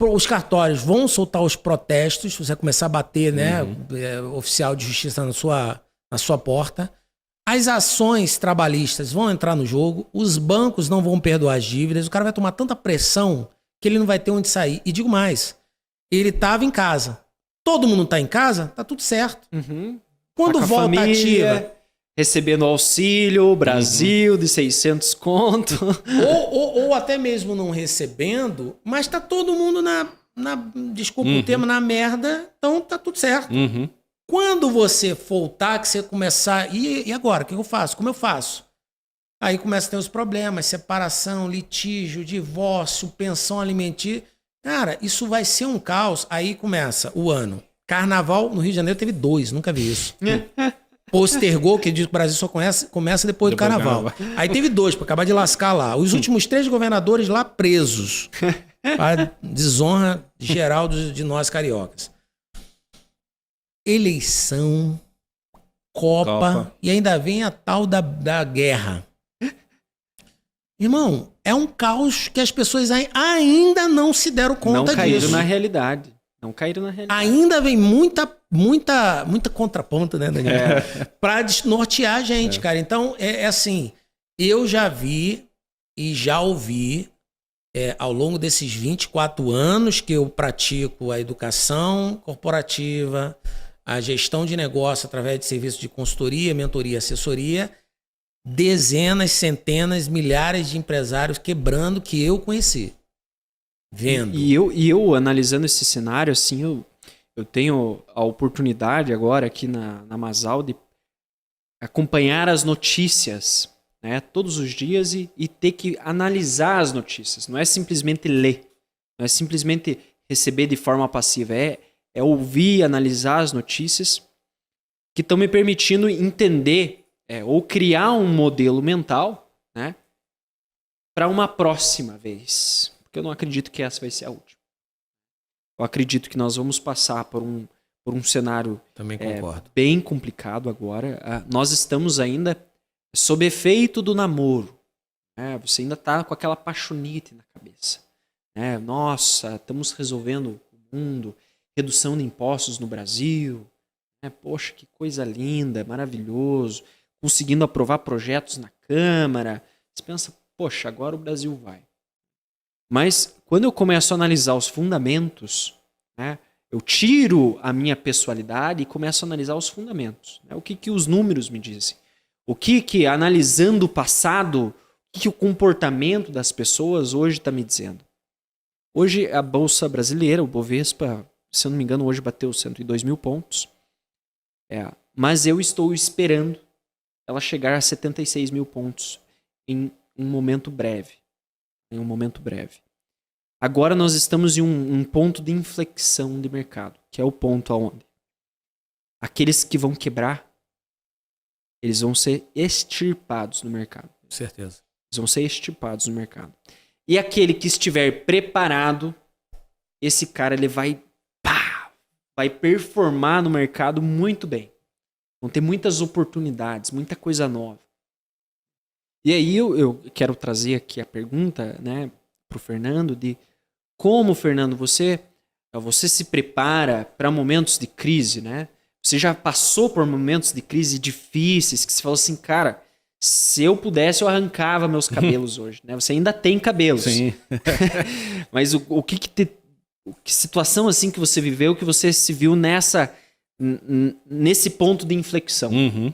Os cartórios vão soltar os protestos, você vai começar a bater, né, oficial de justiça na sua porta. As ações trabalhistas vão entrar no jogo, os bancos não vão perdoar as dívidas, o cara vai tomar tanta pressão que ele não vai ter onde sair. E digo mais, ele estava em casa. Todo mundo está em casa, tá tudo certo. Quando tá volta família, ativa... recebendo auxílio, Brasil, de 600 conto. Ou até mesmo não recebendo, mas tá todo mundo desculpa o termo, na merda, então tá tudo certo. Quando você voltar, que você começar... E agora? O que eu faço? Como eu faço? Aí começa a ter os problemas, separação, litígio, divórcio, pensão alimentícia. Cara, isso vai ser um caos. Aí começa o ano. Carnaval no Rio de Janeiro teve 2, nunca vi isso. Postergou, que diz que o Brasil só começa depois do Carnaval. Aí teve 2, para acabar de lascar lá. Os últimos 3 governadores lá presos. Para desonra geral de nós cariocas. Eleição, Copa, e ainda vem a tal da guerra. Irmão, é um caos que as pessoas ainda não se deram conta disso. Não caíram na realidade. Não caíram na realidade. Ainda vem muita contraponto, né, Daniel? Pra desnortear a gente, cara. Então, é assim, eu já vi e já ouvi, ao longo desses 24 anos que eu pratico a educação corporativa, a gestão de negócio através de serviços de consultoria, mentoria, assessoria, dezenas, centenas, milhares de empresários quebrando que eu conheci. Vendo. E eu analisando esse cenário, assim, eu tenho a oportunidade agora aqui na Masal de acompanhar as notícias né? Todos os dias e ter que analisar as notícias. Não é simplesmente ler, não é simplesmente receber de forma passiva, é ouvir, analisar as notícias que estão me permitindo entender ou criar um modelo mental, né, para uma próxima vez. Porque eu não acredito que essa vai ser a última. Eu acredito que nós vamos passar por um cenário Também concordo. bem complicado agora. Nós estamos ainda sob efeito do namoro. Você ainda está com aquela paixonite na cabeça. Nossa, estamos resolvendo o mundo, redução de impostos no Brasil. Poxa, que coisa linda, maravilhoso. Conseguindo aprovar projetos na Câmara. Você pensa, poxa, agora o Brasil vai. Mas quando eu começo a analisar os fundamentos, né, eu tiro a minha pessoalidade e começo a analisar os fundamentos. Né? O que os números me dizem? O que analisando o passado, o que o comportamento das pessoas hoje está me dizendo? Hoje a Bolsa Brasileira, o Bovespa, se eu não me engano, hoje bateu 102 mil pontos. Mas eu estou esperando ela chegar a 76 mil pontos em um momento breve. Agora nós estamos em um ponto de inflexão de mercado, que é o ponto aonde aqueles que vão quebrar, eles vão ser extirpados no mercado. Com certeza. Eles vão ser extirpados no mercado. E aquele que estiver preparado, esse cara ele vai performar no mercado muito bem. Vão ter muitas oportunidades, muita coisa nova. E aí eu quero trazer aqui a pergunta, né, para o Fernando, de como, Fernando, você se prepara para momentos de crise, né? Você já passou por momentos de crise difíceis, que você falou assim, cara, se eu pudesse eu arrancava meus cabelos hoje, né? Você ainda tem cabelos. Sim. Mas que situação assim que você viveu, que você se viu nesse ponto de inflexão? Uhum.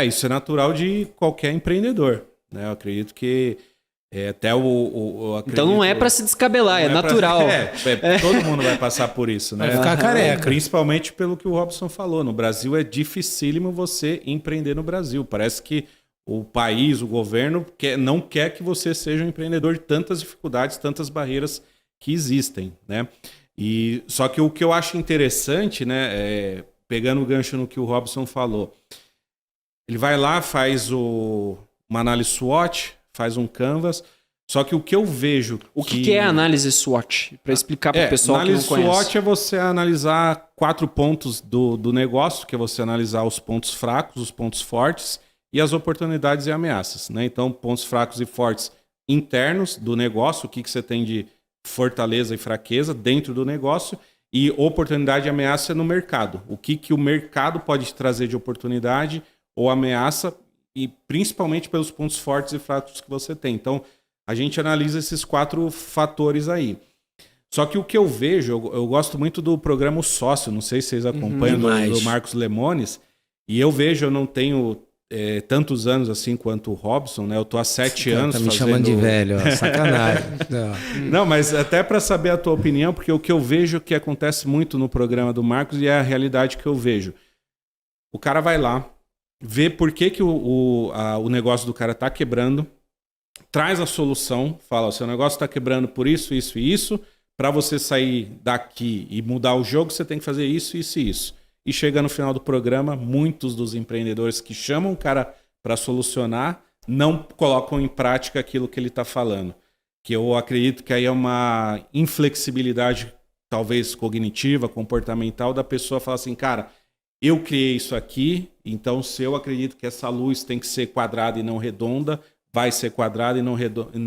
Isso é natural de qualquer empreendedor, né? Eu acredito que até Então não é para se descabelar, é natural. Todo mundo vai passar por isso, né? Vai ficar careca. Principalmente pelo que o Robson falou. No Brasil é dificílimo você empreender no Brasil. Parece que o país, o governo, não quer que você seja um empreendedor de tantas dificuldades, tantas barreiras que existem, né? Só que o que eu acho interessante, né, pegando o gancho no que o Robson falou, ele vai lá, faz uma análise SWOT, faz um canvas, só que o que eu vejo... O que é a análise SWOT? Para explicar para o pessoal que não conhece. Análise SWOT é você analisar 4 pontos do negócio, que é você analisar os pontos fracos, os pontos fortes e as oportunidades e ameaças, né? Então, pontos fracos e fortes internos do negócio, o que você tem de fortaleza e fraqueza dentro do negócio, e oportunidade e ameaça no mercado. O que o mercado pode te trazer de oportunidade ou ameaça, e principalmente pelos pontos fortes e fracos que você tem. Então, a gente analisa esses 4 fatores aí. Só que o que eu vejo, eu gosto muito do programa O Sócio, não sei se vocês acompanham, do Marcos Lemones, e eu vejo, eu não tenho tantos anos assim quanto o Robson, né? Eu tô há 7 anos me chamando de velho, ó, sacanagem. Não, mas até para saber a tua opinião, porque o que eu vejo que acontece muito no programa do Marcos e é a realidade que eu vejo. O cara vai lá, vê por que o negócio do cara tá quebrando, traz a solução, fala, o seu negócio tá quebrando por isso, isso e isso, para você sair daqui e mudar o jogo, você tem que fazer isso, isso e isso. E chega no final do programa, muitos dos empreendedores que chamam o cara para solucionar não colocam em prática aquilo que ele está falando. Que eu acredito que aí é uma inflexibilidade, talvez cognitiva, comportamental, da pessoa falar assim, cara, eu criei isso aqui, então se eu acredito que essa luz tem que ser quadrada e não redonda, vai ser quadrada e não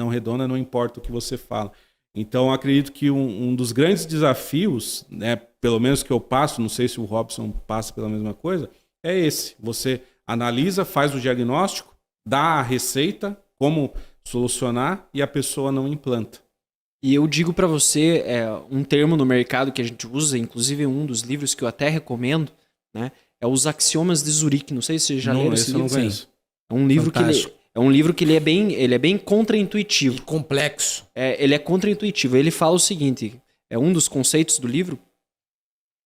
redonda, não importa o que você fala. Então, eu acredito que um dos grandes desafios, né, pelo menos que eu passo, não sei se o Robson passa pela mesma coisa, é esse. Você analisa, faz o diagnóstico, dá a receita, como solucionar, e a pessoa não implanta. E eu digo para você, um termo no mercado que a gente usa, inclusive um dos livros que eu até recomendo, né, é Os Axiomas de Zurique. Não sei se você já leu esse livro. Não conheço. É um livro que ele é bem contraintuitivo. E complexo. Ele é contraintuitivo. Ele fala o seguinte, um dos conceitos do livro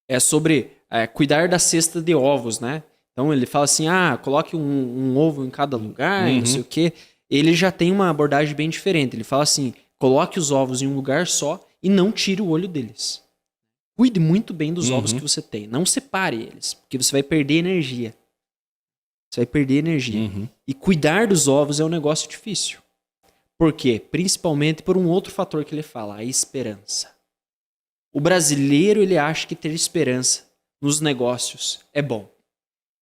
é sobre cuidar da cesta de ovos, né? Então ele fala assim, coloque um ovo em cada lugar, não sei o quê. Ele já tem uma abordagem bem diferente. Ele fala assim, coloque os ovos em um lugar só e não tire o olho deles. Cuide muito bem dos ovos que você tem. Não separe eles, porque você vai perder energia. Você vai perder energia. E cuidar dos ovos é um negócio difícil. Por quê? Principalmente por um outro fator que ele fala, a esperança. O brasileiro, ele acha que ter esperança nos negócios é bom.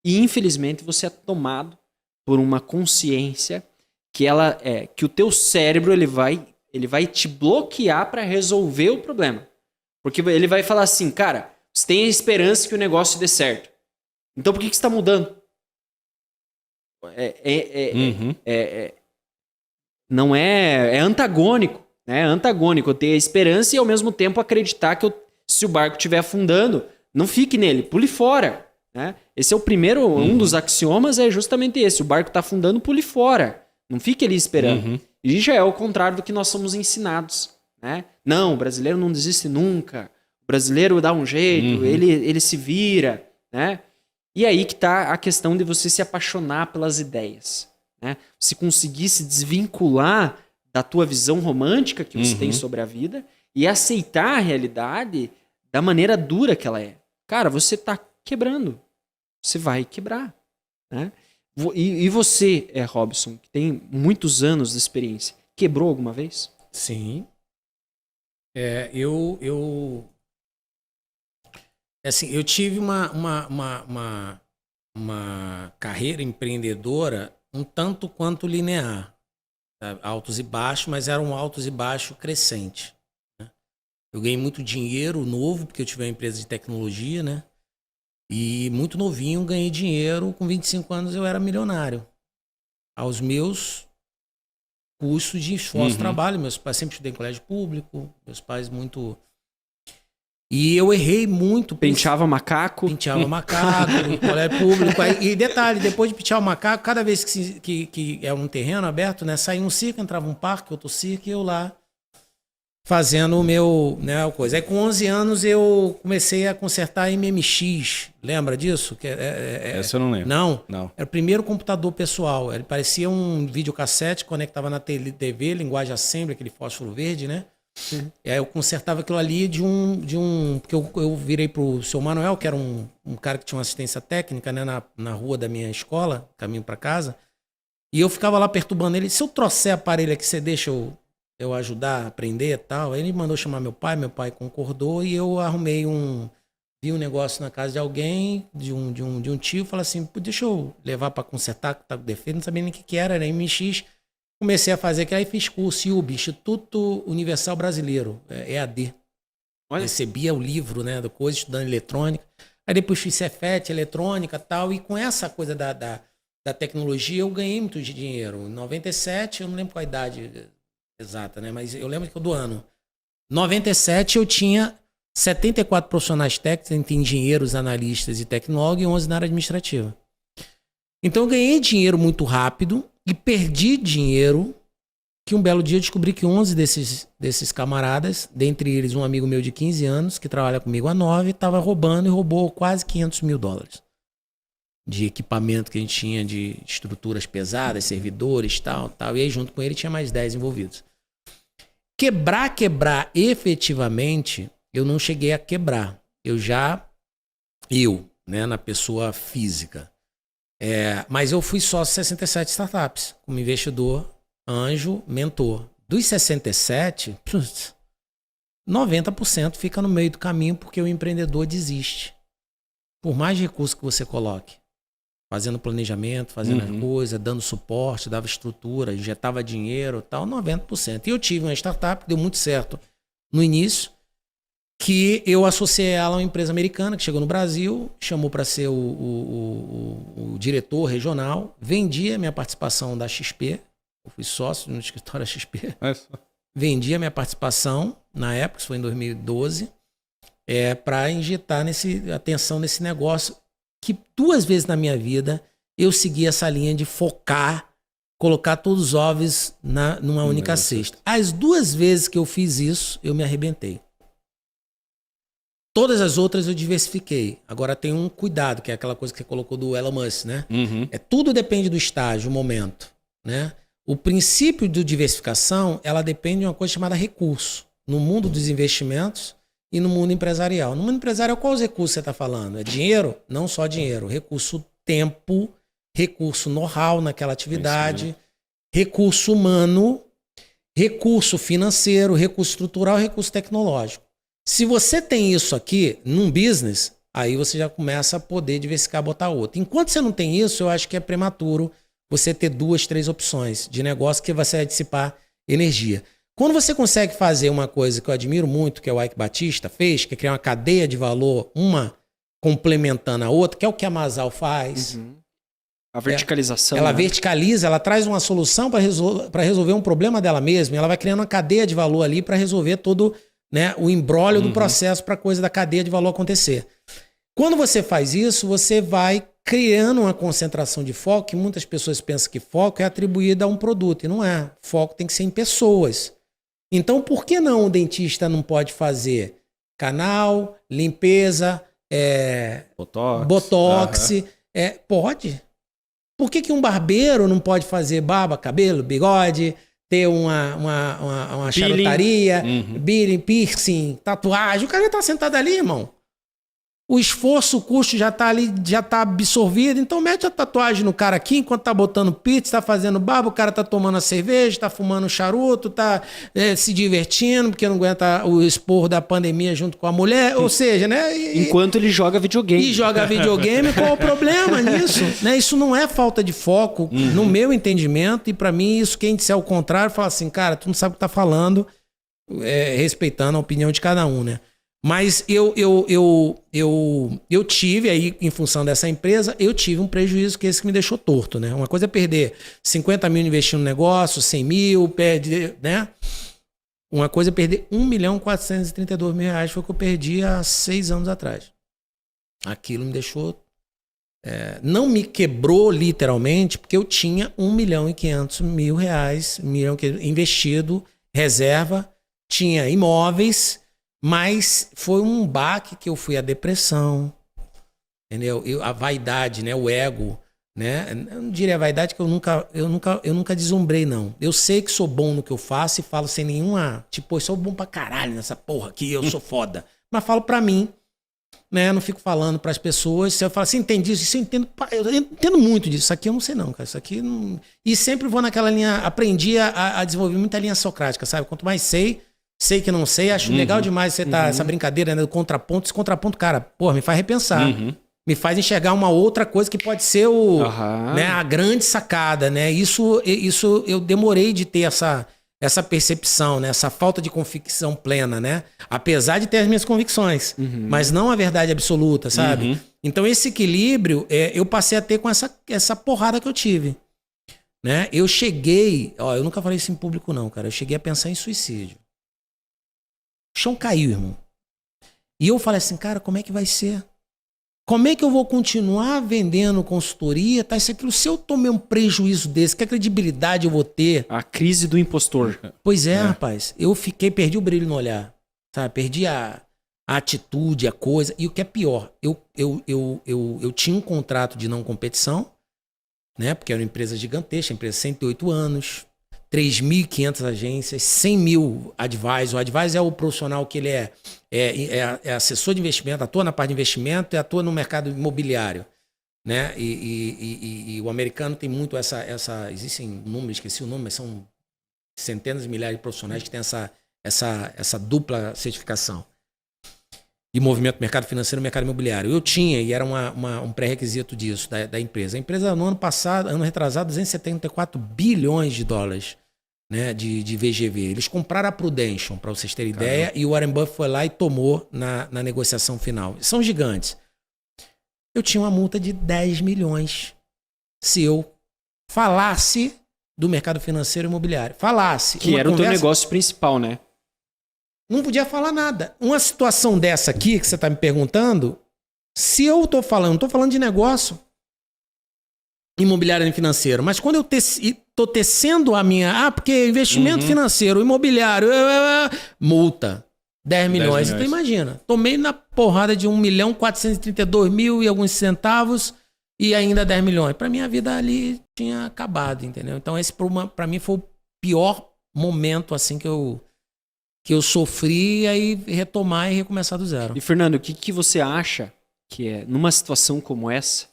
E infelizmente você é tomado por uma consciência que o teu cérebro ele vai te bloquear para resolver o problema. Porque ele vai falar assim, cara, você tem a esperança que o negócio dê certo. Então por que você está mudando? Não é antagônico. É antagônico eu ter a esperança e ao mesmo tempo acreditar que se o barco estiver afundando, não fique nele, pule fora. Né? Esse é o primeiro, um dos axiomas é justamente esse. O barco está afundando, pule fora. Não fique ali esperando. E já é o contrário do que nós somos ensinados. Né? Não, o brasileiro não desiste nunca. O brasileiro dá um jeito, ele se vira. Né? E aí que está a questão de você se apaixonar pelas ideias. Né? Se conseguir se desvincular da tua visão romântica que você tem sobre a vida e aceitar a realidade da maneira dura que ela é. Cara, você está quebrando. Você vai quebrar. Né? E você, Robson, que tem muitos anos de experiência, quebrou alguma vez? Sim. Eu tive uma carreira empreendedora um tanto quanto linear. Altos e baixos, mas eram altos e baixos crescentes. Né? Eu ganhei muito dinheiro novo, porque eu tive uma empresa de tecnologia, né? E muito novinho ganhei dinheiro, com 25 anos eu era milionário. Aos meus custos de esforço e trabalho. Meus pais sempre estudei em colégio público, meus pais muito... E eu errei muito. Penteava macaco. Penteava macaco, no colégio público. E detalhe, depois de pentear o macaco, cada vez que é um terreno aberto, né, saía um circo, entrava um parque, outro circo, e eu lá fazendo o meu, né, coisa. Aí com 11 anos eu comecei a consertar MMX. Lembra disso? Essa eu não lembro. Não. Era o primeiro computador pessoal. Ele parecia um videocassete, conectava na TV, linguagem assembly, aquele fósforo verde, né? E aí eu consertava aquilo ali porque eu virei pro seu Manuel, que era um cara que tinha uma assistência técnica, né, na rua da minha escola, caminho para casa, e eu ficava lá perturbando ele. Se eu trouxer aparelho aqui, você deixa eu ajudar a aprender e tal? Aí ele mandou chamar meu pai concordou, e eu vi um negócio na casa de alguém, de um tio, falei assim, deixa eu levar para consertar, que tá com defeito, não sabia nem o que era MX. Comecei a fazer aquilo, aí fiz curso IUB, Instituto Universal Brasileiro, EAD. Olha. Recebia o livro, né, do coisa, estudando eletrônica. Aí depois fiz Cefet, eletrônica e tal, e com essa coisa da tecnologia eu ganhei muito dinheiro. Em 97, eu não lembro qual a idade exata, né, mas eu lembro que do ano. 97 eu tinha 74 profissionais técnicos, entre engenheiros, analistas e tecnólogos, e 11 na área administrativa. Então eu ganhei dinheiro muito rápido, e perdi dinheiro, que um belo dia eu descobri que 11 desses camaradas, dentre eles um amigo meu de 15 anos, que trabalha comigo há 9, estava roubando e roubou quase $500 mil de equipamento que a gente tinha, de estruturas pesadas, servidores, tal. E aí junto com ele tinha mais 10 envolvidos. Quebrar efetivamente, eu não cheguei a quebrar. Né, na pessoa física. Mas eu fui sócio de 67 startups, como investidor, anjo, mentor. Dos 67, 90% fica no meio do caminho porque o empreendedor desiste. Por mais recursos que você coloque, fazendo planejamento, fazendo a coisa, dando suporte, dava estrutura, injetava dinheiro, tal, 90%. E eu tive uma startup que deu muito certo no início, que eu associei ela a uma empresa americana que chegou no Brasil, chamou para ser o diretor regional, vendia minha participação da XP, eu fui sócio no escritório da XP, vendia minha participação, na época, isso foi em 2012, para injetar atenção nesse negócio, que 2 vezes na minha vida eu segui essa linha de focar, colocar todos os ovos numa única cesta. As 2 vezes que eu fiz isso, eu me arrebentei. Todas as outras eu diversifiquei. Agora tem um cuidado, que é aquela coisa que você colocou do Elon Musk, né? Tudo depende do estágio, o momento, né? O princípio de diversificação, ela depende de uma coisa chamada recurso. No mundo dos investimentos e no mundo empresarial. No mundo empresarial, quais os recursos você está falando? É dinheiro? Não só dinheiro. Recurso tempo, recurso know-how naquela atividade, recurso humano, recurso financeiro, recurso estrutural, recurso tecnológico. Se você tem isso aqui num business, aí você já começa a poder diversificar, botar outro. Enquanto você não tem isso, eu acho que é prematuro você ter 2, 3 opções de negócio que você vai dissipar energia. Quando você consegue fazer uma coisa que eu admiro muito, que é o Ike Batista fez, que é criar uma cadeia de valor, uma complementando a outra, que é o que a Masal faz. A verticalização. Ela verticaliza, ela traz uma solução para resolver um problema dela mesma, ela vai criando uma cadeia de valor ali para resolver todo, né, o imbróglio do processo para a coisa da cadeia de valor acontecer. Quando você faz isso, você vai criando uma concentração de foco, que muitas pessoas pensam que foco é atribuído a um produto, e não é. Foco tem que ser em pessoas. Então, por que não o dentista não pode fazer canal, limpeza, botox? Pode. Por que um barbeiro não pode fazer barba, cabelo, bigode, ter uma charutaria, piercing, tatuagem? O cara já tá sentado ali, irmão. O esforço, o custo já tá ali, já tá absorvido. Então mete a tatuagem no cara aqui, enquanto tá botando pizza, tá fazendo barba, o cara tá tomando a cerveja, tá fumando charuto, tá se divertindo, porque não aguenta o esporro da pandemia junto com a mulher. Ou seja, né? Enquanto ele joga videogame. E joga videogame, qual o problema nisso? Né? Isso não é falta de foco, no meu entendimento, e para mim isso, quem disser o contrário, fala assim, cara, tu não sabe o que tá falando, respeitando a opinião de cada um, né? Mas eu tive aí, em função dessa empresa, eu tive um prejuízo que esse que me deixou torto, né? Uma coisa é perder 50 mil investindo no negócio, 100 mil, perde, né? Uma coisa é perder 1.432.000 reais, foi o que eu perdi há 6 anos atrás. Aquilo me deixou... não me quebrou literalmente, porque eu tinha 1.500.000 reais investido, reserva, tinha imóveis... Mas foi um baque que eu fui à depressão, entendeu? A vaidade, né? O ego, né? Eu não diria a vaidade que eu nunca deslumbrei, não. Eu sei que sou bom no que eu faço e falo sem nenhuma... Tipo, eu sou bom pra caralho nessa porra aqui, eu sou foda. Mas falo pra mim, né? Eu não fico falando pras pessoas. Se eu falo assim, entendi isso, eu entendo muito disso. Isso aqui eu não sei não, cara. Isso aqui não... E sempre vou naquela linha... Aprendi a desenvolver muita linha socrática, sabe? Quanto mais sei que não sei, acho legal demais você essa brincadeira, né, do contraponto. Esse contraponto, cara, porra, me faz repensar. Me faz enxergar uma outra coisa que pode ser né, a grande sacada, né? Isso eu demorei de ter essa percepção, né? Essa falta de convicção plena, né? Apesar de ter as minhas convicções, mas não a verdade absoluta, sabe? Então esse equilíbrio eu passei a ter com essa porrada que eu tive, né? Eu cheguei, eu nunca falei isso em público não, cara. Eu cheguei a pensar em suicídio. O chão caiu, irmão. E eu falei assim, cara, como é que vai ser? Como é que eu vou continuar vendendo consultoria? Tá, isso aquilo, se eu tomei um prejuízo desse, que credibilidade eu vou ter? A crise do impostor. Pois rapaz. Eu perdi o brilho no olhar. Sabe? Perdi a atitude, a coisa. E o que é pior, eu tinha um contrato de não competição, né? Porque era uma empresa gigantesca, empresa de 108 anos. 3.500 agências, 100 mil advisors. O advisor é o profissional que ele é assessor de investimento, atua na parte de investimento e atua no mercado imobiliário, né? E o americano tem muito existem números, esqueci o nome, mas são centenas de milhares de profissionais que têm essa dupla certificação de movimento do mercado financeiro e mercado imobiliário. Eu tinha, e era um pré-requisito disso, da empresa. A empresa, no ano retrasado, 274 bilhões de dólares, né, de VGV. Eles compraram a Prudential, para vocês terem ideia, e o Warren Buffett foi lá e tomou na negociação final. São gigantes. Eu tinha uma multa de 10 milhões se eu falasse do mercado financeiro e imobiliário. Falasse. Que era o teu negócio principal, né? Não podia falar nada. Uma situação dessa aqui, que você está me perguntando, se eu estou falando, não estou falando de negócio imobiliário e financeiro, mas quando eu estou tecendo a minha... porque investimento financeiro, imobiliário, multa, 10 milhões. 10 Então milhões. imagina, tomei na porrada de 1.432.000 e alguns centavos e ainda 10 milhões. Pra mim a vida ali tinha acabado, entendeu? Então esse pra mim foi o pior momento assim que eu sofri, e aí retomar e recomeçar do zero. E Fernando, o que você acha que é, numa situação como essa,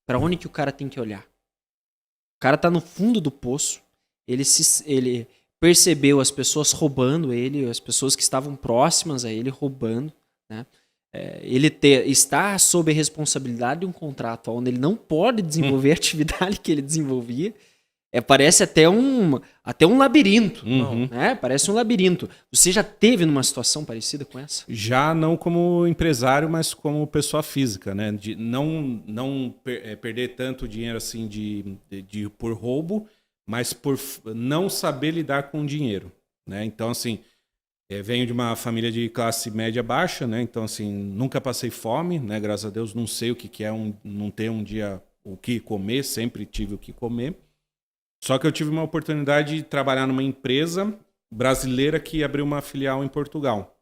pra onde que o cara tem que olhar? O cara tá no fundo do poço, ele percebeu as pessoas roubando ele, as pessoas que estavam próximas a ele roubando, né? Ele está sob a responsabilidade de um contrato onde ele não pode desenvolver a atividade que ele desenvolvia. Parece até um labirinto, né? Parece um labirinto. Você já teve numa situação parecida com essa? Já não como empresário, mas como pessoa física, né? De não perder tanto dinheiro assim por roubo, mas por não saber lidar com o dinheiro, né? Então, assim, venho de uma família de classe média baixa, né? Então, assim, nunca passei fome, né? Graças a Deus, não sei o que é não ter um dia o que comer, sempre tive o que comer. Só que eu tive uma oportunidade de trabalhar numa empresa brasileira que abriu uma filial em Portugal,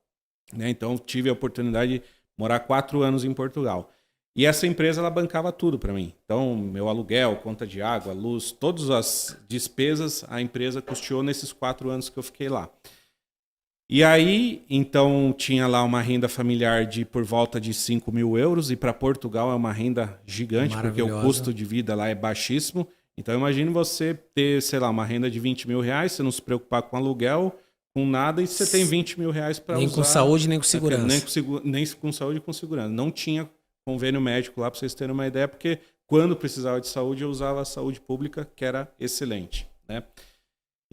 né? Então, tive a oportunidade de morar 4 anos em Portugal. E essa empresa, ela bancava tudo para mim. Então, meu aluguel, conta de água, luz, todas as despesas a empresa custeou nesses 4 anos que eu fiquei lá. E aí, então, tinha lá uma renda familiar de por volta de 5 mil euros, e para Portugal é uma renda gigante, porque o custo de vida lá é baixíssimo. Então, imagine você ter, sei lá, uma renda de 20 mil reais, você não se preocupar com aluguel, com nada, e você tem 20 mil reais para usar. Nem com saúde, nem com segurança. Nem com saúde, nem com segurança. Não tinha convênio médico lá, para vocês terem uma ideia, porque quando precisava de saúde, eu usava a saúde pública, que era excelente, né?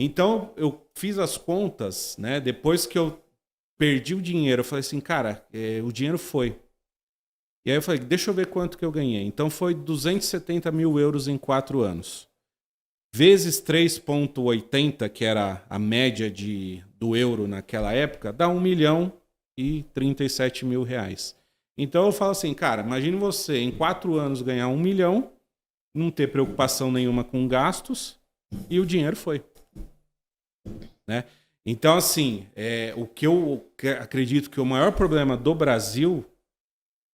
Então, eu fiz as contas, né? Depois que eu perdi o dinheiro, eu falei assim, cara, o dinheiro foi. E aí eu falei, deixa eu ver quanto que eu ganhei. Então, foi 270 mil euros em 4 anos. Vezes 3,80, que era a média do euro naquela época, dá 1.037.000 reais. Então, eu falo assim, cara, imagine você em 4 anos ganhar 1 milhão, não ter preocupação nenhuma com gastos, e o dinheiro foi. Né? Então, assim, o que eu acredito que o maior problema do Brasil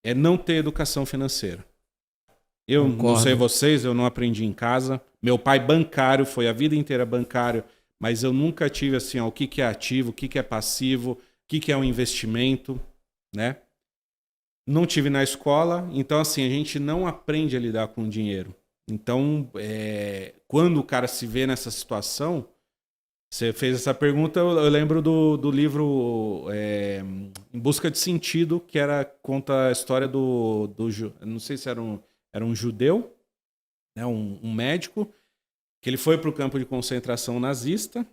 é não ter educação financeira. Eu não sei vocês, eu não aprendi em casa. Meu pai bancário, foi a vida inteira bancário, mas eu nunca tive assim, o que é ativo, o que é passivo, o que é um investimento, né? Não tive na escola, então assim, a gente não aprende a lidar com o dinheiro. Então, quando o cara se vê nessa situação, você fez essa pergunta, eu lembro do livro Em Busca de Sentido, que conta a história não sei se era um judeu, né, um médico, que ele foi para o campo de concentração nazista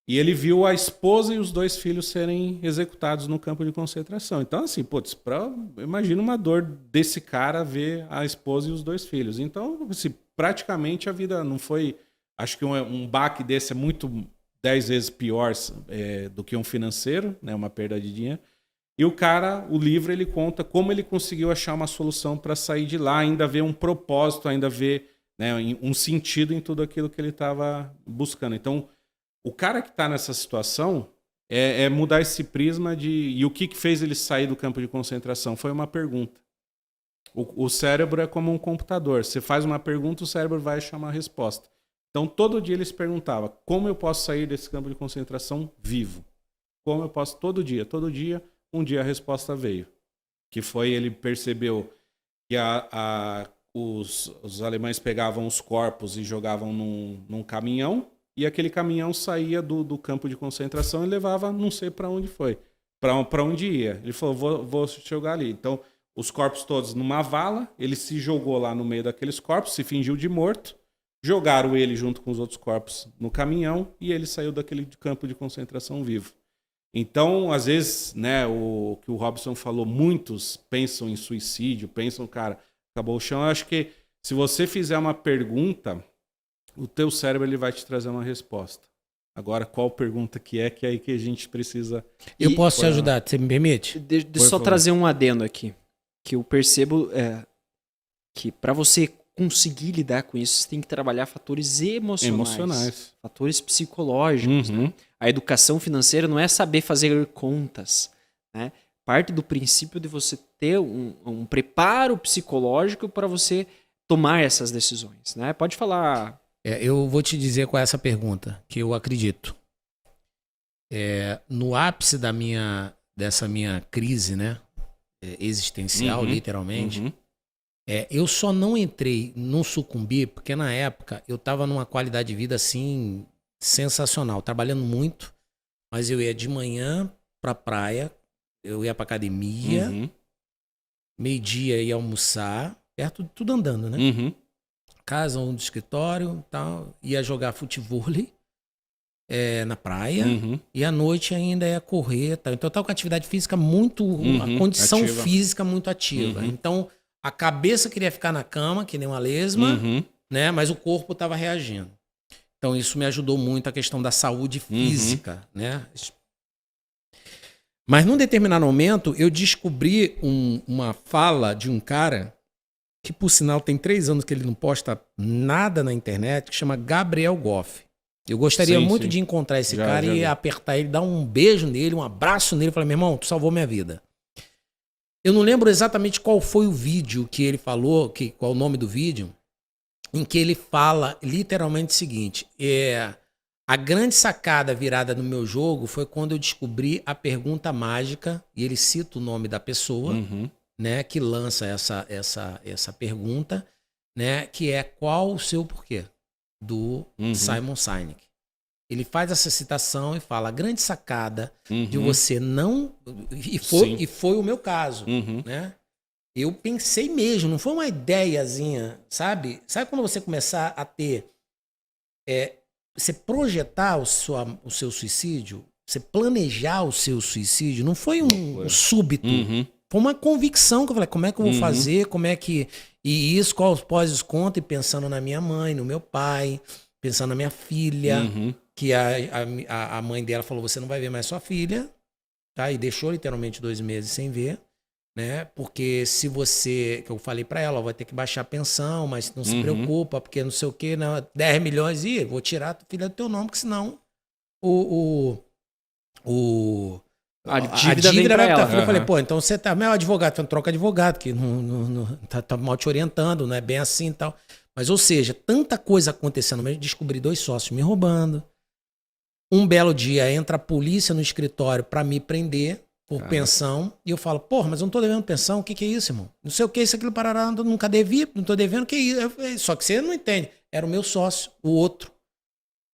e ele viu a esposa e os 2 filhos serem executados no campo de concentração. Então, assim, putz, imagina uma dor desse cara ver a esposa e os 2 filhos. Então, assim, praticamente a vida não foi... Acho que um baque desse é muito 10 vezes pior do que um financeiro, né, uma perda de dinheiro. E o livro, ele conta como ele conseguiu achar uma solução para sair de lá, ainda ver um propósito, ainda ver, né, um sentido em tudo aquilo que ele estava buscando. Então, o cara que está nessa situação é mudar esse prisma E o que fez ele sair do campo de concentração? Foi uma pergunta. O cérebro é como um computador. Você faz uma pergunta, o cérebro vai achar uma resposta. Então, todo dia ele se perguntava, como eu posso sair desse campo de concentração vivo? Como eu posso, todo dia, um dia a resposta veio. Que foi, ele percebeu que os alemães pegavam os corpos e jogavam num caminhão, e aquele caminhão saía do campo de concentração e levava, não sei para onde foi, para onde ia. Ele falou, vou jogar ali. Então, os corpos todos numa vala, ele se jogou lá no meio daqueles corpos, se fingiu de morto, jogaram ele junto com os outros corpos no caminhão e ele saiu daquele campo de concentração vivo. Então, às vezes, né, o que o Robson falou, muitos pensam em suicídio, pensam, cara, acabou o chão. Eu acho que se você fizer uma pergunta, o teu cérebro ele vai te trazer uma resposta. Agora, qual pergunta que é aí que a gente precisa... Eu posso te ajudar, você me permite? Deixa eu só trazer um adendo aqui, que eu percebo que para você conseguir lidar com isso, você tem que trabalhar fatores emocionais. Fatores psicológicos. Né? A educação financeira não é saber fazer contas, né? Parte do princípio de você ter um preparo psicológico para você tomar essas decisões, né? Pode falar. Eu vou te dizer qual é essa pergunta, que eu acredito. No ápice dessa minha crise, né? Existencial, literalmente. Eu só não entrei, não sucumbi, porque na época eu estava numa qualidade de vida assim sensacional, trabalhando muito, mas eu ia de manhã pra praia, eu ia pra academia, meio-dia ia almoçar, perto de tudo andando, né? Casa, um do escritório, tal, ia jogar futevôlei na praia e à noite ainda ia correr, tal. Então eu tava com a atividade física muito, a condição ativa. física muito ativa. Então a cabeça queria ficar na cama, que nem uma lesma, né? Mas o corpo estava reagindo. Então isso me ajudou muito a questão da saúde física, né? Mas num determinado momento eu descobri uma fala de um cara que, por sinal, tem 3 anos que ele não posta nada na internet, que chama Gabriel Goff. Eu gostaria muito de encontrar esse cara e apertar ele, dar um beijo nele, um abraço nele e falar, meu irmão, tu salvou minha vida. Eu não lembro exatamente qual foi o vídeo que ele falou, qual o nome do vídeo, em que ele fala literalmente o seguinte, a grande sacada virada no meu jogo foi quando eu descobri a pergunta mágica, e ele cita o nome da pessoa, né, que lança essa pergunta, né, que é qual o seu porquê, do Simon Sinek. Ele faz essa citação e fala, a grande sacada de você não... E foi o meu caso, né? Eu pensei mesmo, não foi uma ideiazinha, sabe? Sabe quando você começar a ter... você projetar o seu suicídio, você planejar o seu suicídio, não foi um súbito. Foi uma convicção que eu falei, como é que eu vou fazer, como é que... E isso, qual os pós e os contras, e pensando na minha mãe, no meu pai, pensando na minha filha, que a mãe dela falou, você não vai ver mais sua filha, tá? E deixou literalmente 2 meses sem ver, né? Porque se você, que eu falei pra ela, vai ter que baixar a pensão, mas não se preocupa, porque não sei o quê, não, 10 milhões, e vou tirar a tua filha do teu nome, porque senão a dívida vem pra ela. Eu falei, pô, então você tá... Meu advogado, então troca advogado, que tá mal te orientando, não é bem assim e tal. Mas, ou seja, tanta coisa acontecendo, mas eu descobri 2 sócios me roubando. Um belo dia entra a polícia no escritório pra me prender por pensão, e eu falo, porra, mas eu não tô devendo pensão, o que é isso, irmão? Não sei o que, isso, aquilo, parará, nunca devi, não tô devendo, o que é isso? Só que você não entende. Era o meu sócio, o outro,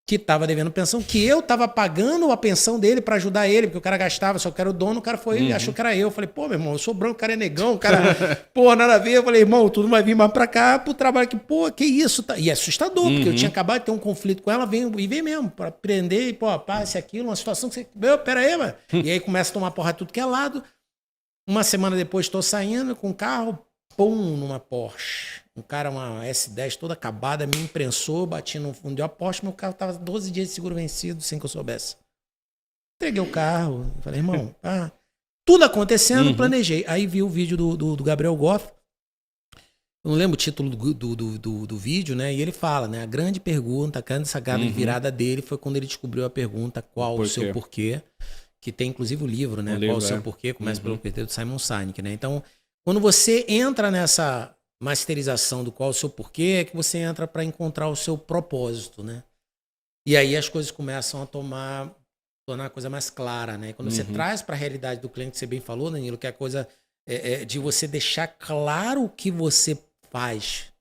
que tava devendo pensão, que eu tava pagando a pensão dele pra ajudar ele, porque o cara gastava, só que era o dono, o cara foi, ele achou que era eu. Eu falei, pô, meu irmão, eu sou branco, o cara é negão, o cara, pô, nada a ver. Eu falei, irmão, tu não vai vir mais pra cá pro trabalho aqui, pô, que isso? E é assustador, porque eu tinha acabado de ter um conflito com ela, vem mesmo, pra prender, e, pô, passe aquilo, uma situação que você, meu, pera aí, mano. E aí começa a tomar porra tudo que é lado. Uma semana depois tô saindo com o carro, pum, numa Porsche. Um cara, uma S10 toda acabada, me imprensou, bati no fundo de uma Porsche, meu carro tava 12 dias de seguro vencido, sem que eu soubesse. Entreguei o carro, falei, irmão, tudo acontecendo, planejei. Aí vi o vídeo do Gabriel Goff, eu não lembro o título do vídeo, né? E ele fala, né? A grande pergunta, a grande sacada de virada dele foi quando ele descobriu a pergunta qual o seu porquê, que tem inclusive o livro, né? Qual o seu porquê, começa pelo porquê do Simon Sinek, né? Então, quando você entra nessa masterização do qual o seu porquê, é que você entra para encontrar o seu propósito, né? E aí as coisas começam a tornar a coisa mais clara, né? Quando você traz para a realidade do cliente, que você bem falou, Danilo, que é a coisa de você deixar claro o que você faz.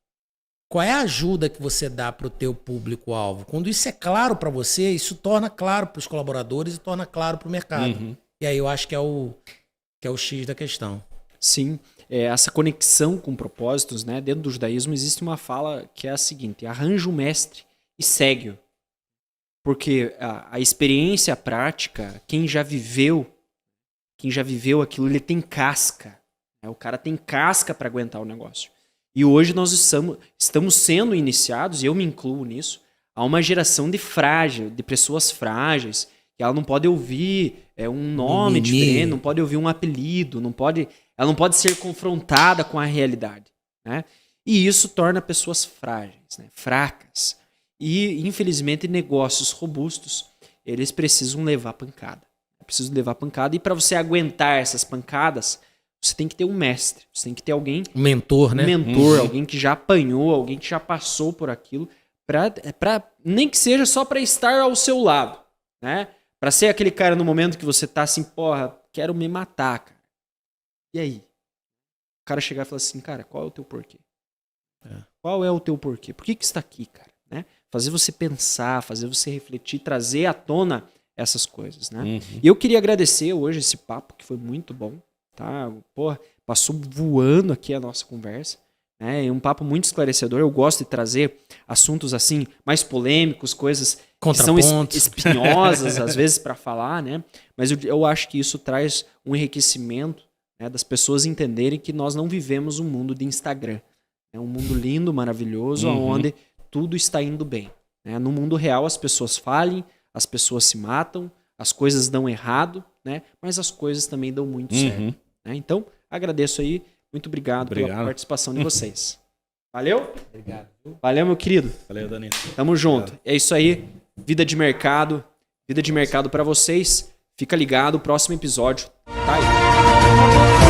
Qual é a ajuda que você dá para o teu público-alvo? Quando isso é claro para você, isso torna claro para os colaboradores e torna claro para o mercado. E aí eu acho que é o X da questão. Sim. Essa conexão com propósitos, né? Dentro do judaísmo existe uma fala que é a seguinte: arranja o mestre e segue-o. Porque a experiência prática, quem já viveu aquilo, ele tem casca. Né? O cara tem casca para aguentar o negócio. E hoje nós estamos sendo iniciados, e eu me incluo nisso, a uma geração de pessoas frágeis, que ela não pode ouvir um nome diferente, não pode ouvir um apelido, ela não pode ser confrontada com a realidade. Né? E isso torna pessoas frágeis, né? Fracas. E, infelizmente, negócios robustos, eles precisam levar pancada. preciso levar pancada. E para você aguentar essas pancadas, você tem que ter um mestre. Você tem que ter alguém... Um mentor, né? Um mentor, alguém que já apanhou, alguém que já passou por aquilo. Nem que seja só para estar ao seu lado, né? Para ser aquele cara no momento que você tá assim, porra, quero me matar, cara. E aí? O cara chegar e falar assim, cara, qual é o teu porquê? Qual é o teu porquê? Por que você está aqui, cara? Né? Fazer você pensar, fazer você refletir, trazer à tona essas coisas, né? E eu queria agradecer hoje esse papo, que foi muito bom, tá? Porra, passou voando aqui a nossa conversa. É um papo muito esclarecedor. Eu gosto de trazer assuntos assim, mais polêmicos, coisas que são espinhosas, às vezes, para falar, né? Mas eu acho que isso traz um enriquecimento, né, das pessoas entenderem que nós não vivemos um mundo de Instagram. É um mundo lindo, maravilhoso, onde tudo está indo bem. Né? No mundo real, as pessoas falem, as pessoas se matam, as coisas dão errado, né? Mas as coisas também dão muito certo. Né? Então, agradeço aí. Muito obrigado pela participação de vocês. Valeu? Obrigado. Valeu, meu querido. Valeu, Danilo. Tamo junto. É isso aí. Vida de mercado. Vida de mercado para vocês. Fica ligado. Próximo episódio tá aí.